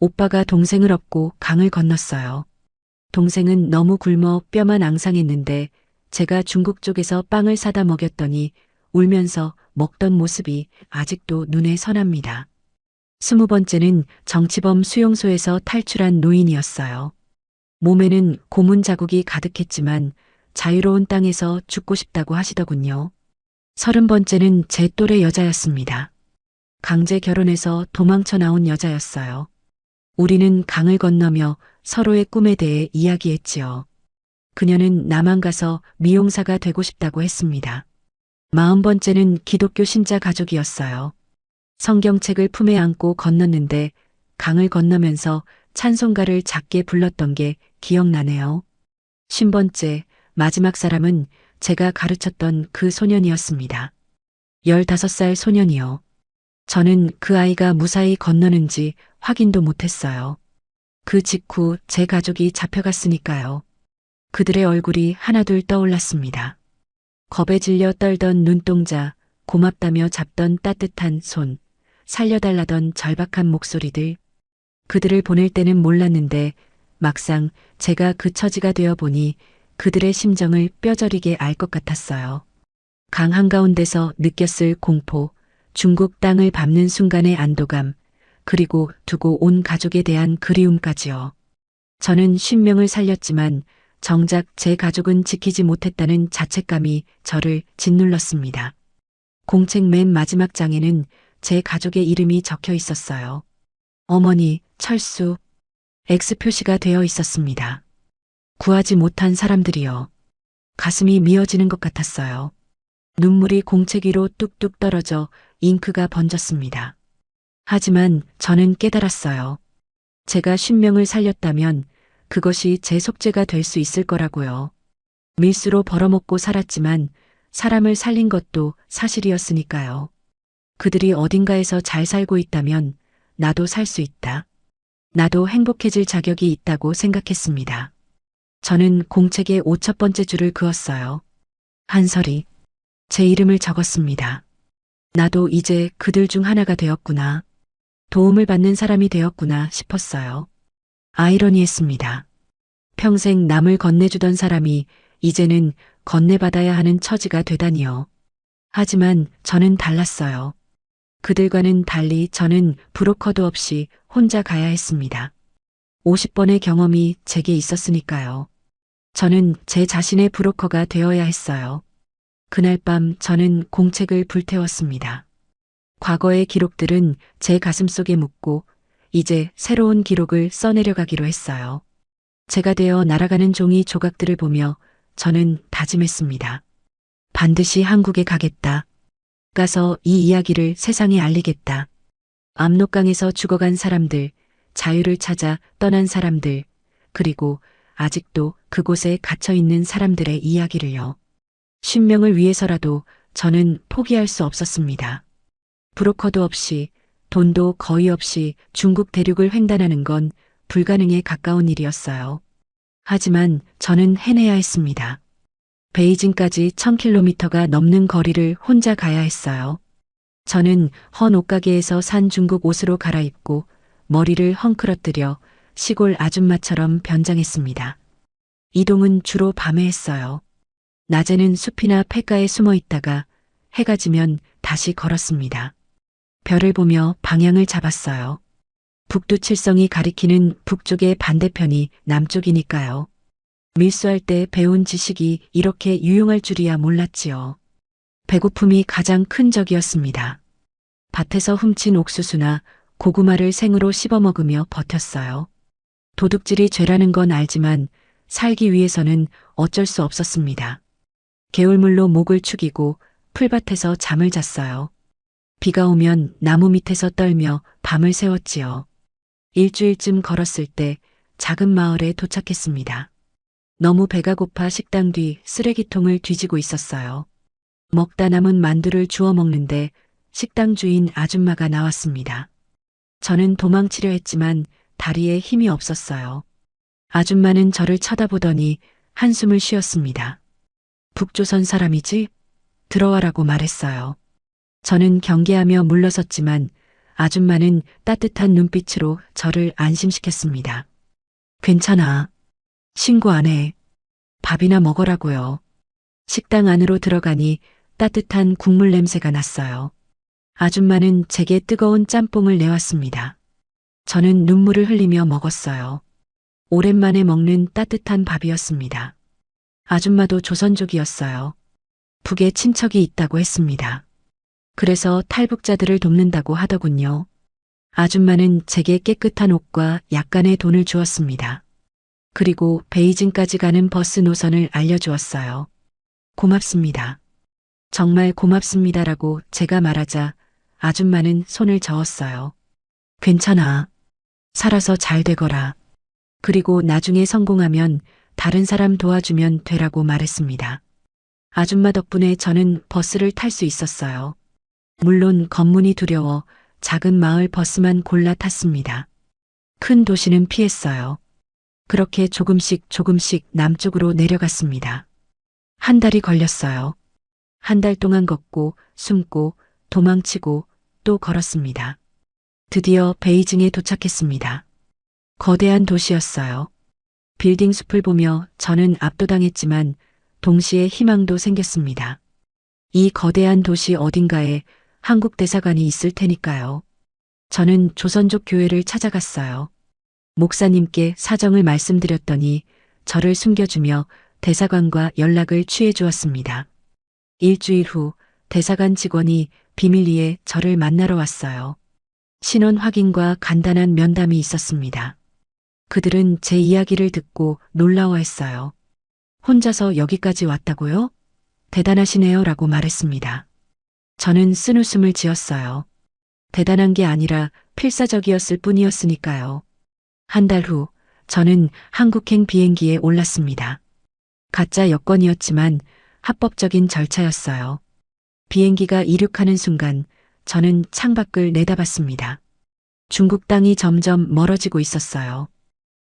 오빠가 동생을 업고 강을 건넜어요. 동생은 너무 굶어 뼈만 앙상했는데 제가 중국 쪽에서 빵을 사다 먹였더니 울면서 먹던 모습이 아직도 눈에 선합니다. 20번째는 정치범 수용소에서 탈출한 노인이었어요. 몸에는 고문 자국이 가득했지만 자유로운 땅에서 죽고 싶다고 하시더군요. 30번째는 제 또래 여자였습니다. 강제 결혼해서 도망쳐 나온 여자였어요. 우리는 강을 건너며 서로의 꿈에 대해 이야기했지요. 그녀는 남한 가서 미용사가 되고 싶다고 했습니다. 40번째는 기독교 신자 가족이었어요. 성경책을 품에 안고 건넜는데 강을 건너면서 찬송가를 작게 불렀던 게 기억나네요. 50번째, 마지막 사람은 제가 가르쳤던 그 소년이었습니다. 15살 소년이요. 저는 그 아이가 무사히 건너는지 확인도 못했어요. 그 직후 제 가족이 잡혀갔으니까요. 그들의 얼굴이 하나둘 떠올랐습니다. 겁에 질려 떨던 눈동자, 고맙다며 잡던 따뜻한 손, 살려달라던 절박한 목소리들. 그들을 보낼 때는 몰랐는데 막상 제가 그 처지가 되어 보니 그들의 심정을 뼈저리게 알 것 같았어요. 강 한가운데서 느꼈을 공포, 중국 땅을 밟는 순간의 안도감, 그리고 두고 온 가족에 대한 그리움까지요. 저는 50명을 살렸지만 정작 제 가족은 지키지 못했다는 자책감이 저를 짓눌렀습니다. 공책 맨 마지막 장에는 제 가족의 이름이 적혀 있었어요. 어머니, 철수, X 표시가 되어 있었습니다. 구하지 못한 사람들이요. 가슴이 미어지는 것 같았어요. 눈물이 공책 위로 뚝뚝 떨어져 잉크가 번졌습니다. 하지만 저는 깨달았어요. 제가 50명을 살렸다면 그것이 제 속죄가 될 수 있을 거라고요. 밀수로 벌어먹고 살았지만 사람을 살린 것도 사실이었으니까요. 그들이 어딘가에서 잘 살고 있다면 나도 살 수 있다. 나도 행복해질 자격이 있다고 생각했습니다. 저는 공책에 5첫 번째 줄을 그었어요. 한설이. 제 이름을 적었습니다. 나도 이제 그들 중 하나가 되었구나. 도움을 받는 사람이 되었구나 싶었어요. 아이러니했습니다. 평생 남을 건네주던 사람이 이제는 건네받아야 하는 처지가 되다니요. 하지만 저는 달랐어요. 그들과는 달리 저는 브로커도 없이 혼자 가야 했습니다. 50번의 경험이 제게 있었으니까요. 저는 제 자신의 브로커가 되어야 했어요. 그날 밤 저는 공책을 불태웠습니다. 과거의 기록들은 제 가슴속에 묻고 이제 새로운 기록을 써내려가기로 했어요. 제가 되어 날아가는 종이 조각들을 보며 저는 다짐했습니다. 반드시 한국에 가겠다. 가서 이 이야기를 세상에 알리겠다. 압록강에서 죽어간 사람들, 자유를 찾아 떠난 사람들, 그리고 아직도 그곳에 갇혀 있는 사람들의 이야기를요. 신명을 위해서라도 저는 포기할 수 없었습니다. 브로커도 없이 돈도 거의 없이 중국 대륙을 횡단하는 건 불가능에 가까운 일이었어요. 하지만 저는 해내야 했습니다. 베이징까지 1000km가 넘는 거리를 혼자 가야 했어요. 저는 헌 옷가게에서 산 중국 옷으로 갈아입고 머리를 헝클어뜨려 시골 아줌마처럼 변장했습니다. 이동은 주로 밤에 했어요. 낮에는 숲이나 폐가에 숨어 있다가 해가 지면 다시 걸었습니다. 별을 보며 방향을 잡았어요. 북두칠성이 가리키는 북쪽의 반대편이 남쪽이니까요. 밀수할 때 배운 지식이 이렇게 유용할 줄이야 몰랐지요. 배고픔이 가장 큰 적이었습니다. 밭에서 훔친 옥수수나 고구마를 생으로 씹어 먹으며 버텼어요. 도둑질이 죄라는 건 알지만 살기 위해서는 어쩔 수 없었습니다. 개울물로 목을 축이고 풀밭에서 잠을 잤어요. 비가 오면 나무 밑에서 떨며 밤을 새웠지요. 일주일쯤 걸었을 때 작은 마을에 도착했습니다. 너무 배가 고파 식당 뒤 쓰레기통을 뒤지고 있었어요. 먹다 남은 만두를 주워 먹는데 식당 주인 아줌마가 나왔습니다. 저는 도망치려 했지만 다리에 힘이 없었어요. 아줌마는 저를 쳐다보더니 한숨을 쉬었습니다. 북조선 사람이지? 들어와라고 말했어요. 저는 경계하며 물러섰지만 아줌마는 따뜻한 눈빛으로 저를 안심시켰습니다. 괜찮아. 신고 안 해. 밥이나 먹으라고요. 식당 안으로 들어가니 따뜻한 국물 냄새가 났어요. 아줌마는 제게 뜨거운 짬뽕을 내왔습니다. 저는 눈물을 흘리며 먹었어요. 오랜만에 먹는 따뜻한 밥이었습니다. 아줌마도 조선족이었어요. 북에 친척이 있다고 했습니다. 그래서 탈북자들을 돕는다고 하더군요. 아줌마는 제게 깨끗한 옷과 약간의 돈을 주었습니다. 그리고 베이징까지 가는 버스 노선을 알려주었어요. 고맙습니다. 정말 고맙습니다라고 제가 말하자 아줌마는 손을 저었어요. 괜찮아. 살아서 잘 되거라. 그리고 나중에 성공하면 다른 사람 도와주면 되라고 말했습니다. 아줌마 덕분에 저는 버스를 탈 수 있었어요. 물론 검문이 두려워 작은 마을 버스만 골라 탔습니다. 큰 도시는 피했어요. 그렇게 조금씩 남쪽으로 내려갔습니다. 한 달이 걸렸어요. 한 달 동안 걷고 숨고 도망치고 또 걸었습니다. 드디어 베이징에 도착했습니다. 거대한 도시였어요. 빌딩 숲을 보며 저는 압도당했지만 동시에 희망도 생겼습니다. 이 거대한 도시 어딘가에 한국 대사관이 있을 테니까요. 저는 조선족 교회를 찾아갔어요. 목사님께 사정을 말씀드렸더니 저를 숨겨주며 대사관과 연락을 취해 주었습니다. 일주일 후 대사관 직원이 비밀리에 저를 만나러 왔어요. 신원 확인과 간단한 면담이 있었습니다. 그들은 제 이야기를 듣고 놀라워했어요. 혼자서 여기까지 왔다고요? 대단하시네요 라고 말했습니다. 저는 쓴웃음을 지었어요. 대단한 게 아니라 필사적이었을 뿐이었으니까요. 한 달 후 저는 한국행 비행기에 올랐습니다. 가짜 여권이었지만 합법적인 절차였어요. 비행기가 이륙하는 순간 저는 창밖을 내다봤습니다. 중국 땅이 점점 멀어지고 있었어요.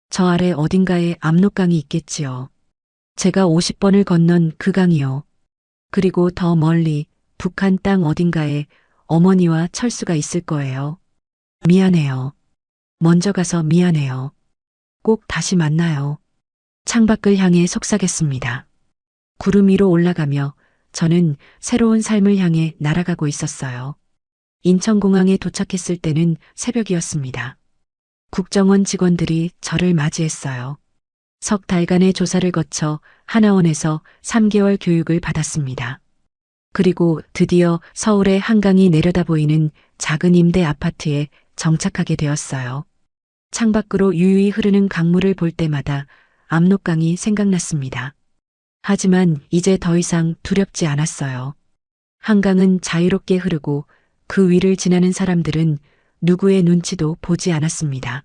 저 아래 어딘가에 압록강이 있겠지요. 제가 50번을 건넌 그 강이요. 그리고 더 멀리 북한 땅 어딘가에 어머니와 철수가 있을 거예요. 미안해요. 먼저 가서 미안해요. 꼭 다시 만나요. 창밖을 향해 속삭였습니다. 구름 위로 올라가며 저는 새로운 삶을 향해 날아가고 있었어요. 인천공항에 도착했을 때는 새벽이었습니다. 국정원 직원들이 저를 맞이했어요. 석 달간의 조사를 거쳐 하나원에서 3개월 교육을 받았습니다. 그리고 드디어 서울의 한강이 내려다 보이는 작은 임대 아파트에 정착하게 되었어요. 창밖으로 유유히 흐르는 강물을 볼 때마다 압록강이 생각났습니다. 하지만 이제 더 이상 두렵지 않았어요. 한강은 자유롭게 흐르고 그 위를 지나는 사람들은 누구의 눈치도 보지 않았습니다.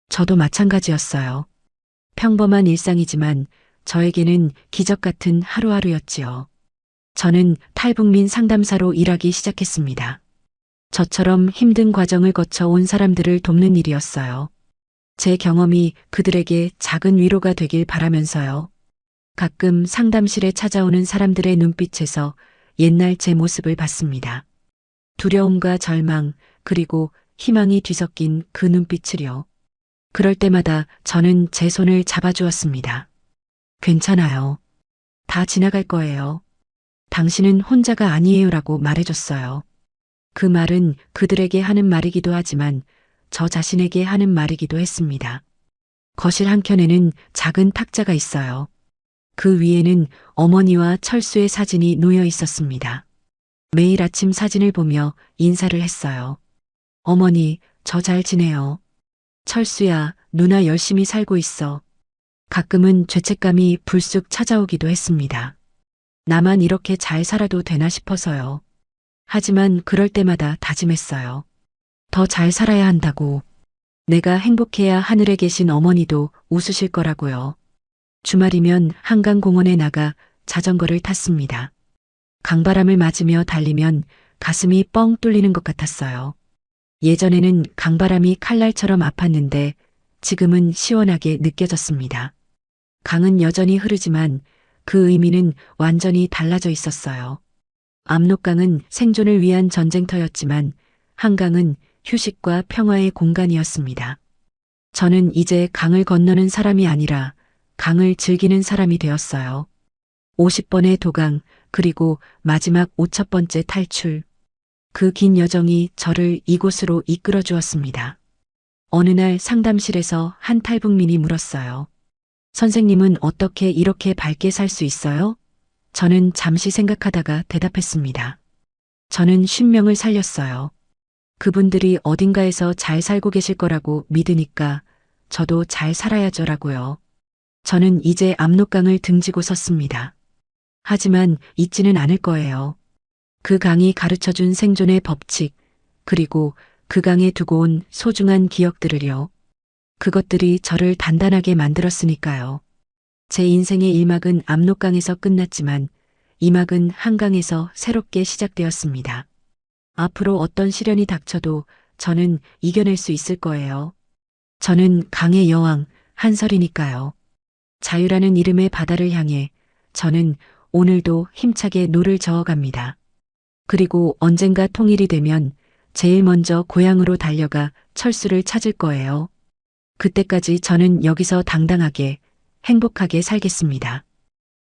저도 마찬가지였어요. 평범한 일상이지만 저에게는 기적 같은 하루하루였지요. 저는 탈북민 상담사로 일하기 시작했습니다. 저처럼 힘든 과정을 거쳐 온 사람들을 돕는 일이었어요. 제 경험이 그들에게 작은 위로가 되길 바라면서요. 가끔 상담실에 찾아오는 사람들의 눈빛에서 옛날 제 모습을 봤습니다. 두려움과 절망, 그리고 희망이 뒤섞인 그 눈빛을요. 그럴 때마다 저는 제 손을 잡아주었습니다. 괜찮아요. 다 지나갈 거예요. 당신은 혼자가 아니에요라고 말해줬어요. 그 말은 그들에게 하는 말이기도 하지만 저 자신에게 하는 말이기도 했습니다. 거실 한켠에는 작은 탁자가 있어요. 그 위에는 어머니와 철수의 사진이 놓여 있었습니다. 매일 아침 사진을 보며 인사를 했어요. 어머니, 저 잘 지내요. 철수야, 누나 열심히 살고 있어. 가끔은 죄책감이 불쑥 찾아오기도 했습니다. 나만 이렇게 잘 살아도 되나 싶어서요. 하지만 그럴 때마다 다짐했어요. 더 잘 살아야 한다고. 내가 행복해야 하늘에 계신 어머니도 웃으실 거라고요. 주말이면 한강공원에 나가 자전거를 탔습니다. 강바람을 맞으며 달리면 가슴이 뻥 뚫리는 것 같았어요. 예전에는 강바람이 칼날처럼 아팠는데 지금은 시원하게 느껴졌습니다. 강은 여전히 흐르지만 그 의미는 완전히 달라져 있었어요. 압록강은 생존을 위한 전쟁터였지만 한강은 휴식과 평화의 공간이었습니다. 저는 이제 강을 건너는 사람이 아니라 강을 즐기는 사람이 되었어요. 50번의 도강, 그리고 마지막 5,000번째 탈출. 그 긴 여정이 저를 이곳으로 이끌어 주었습니다. 어느 날 상담실에서 한 탈북민이 물었어요. 선생님은 어떻게 이렇게 밝게 살 수 있어요? 저는 잠시 생각하다가 대답했습니다. 저는 50명을 살렸어요. 그분들이 어딘가에서 잘 살고 계실 거라고 믿으니까 저도 잘 살아야죠라고요. 저는 이제 압록강을 등지고 섰습니다. 하지만 잊지는 않을 거예요. 그 강이 가르쳐준 생존의 법칙, 그리고 그 강에 두고 온 소중한 기억들을요. 그것들이 저를 단단하게 만들었으니까요. 제 인생의 1막은 압록강에서 끝났지만 2막은 한강에서 새롭게 시작되었습니다. 앞으로 어떤 시련이 닥쳐도 저는 이겨낼 수 있을 거예요. 저는 강의 여왕 한설이니까요. 자유라는 이름의 바다를 향해 저는 오늘도 힘차게 노를 저어갑니다. 그리고 언젠가 통일이 되면 제일 먼저 고향으로 달려가 철수를 찾을 거예요. 그때까지 저는 여기서 당당하게 행복하게 살겠습니다.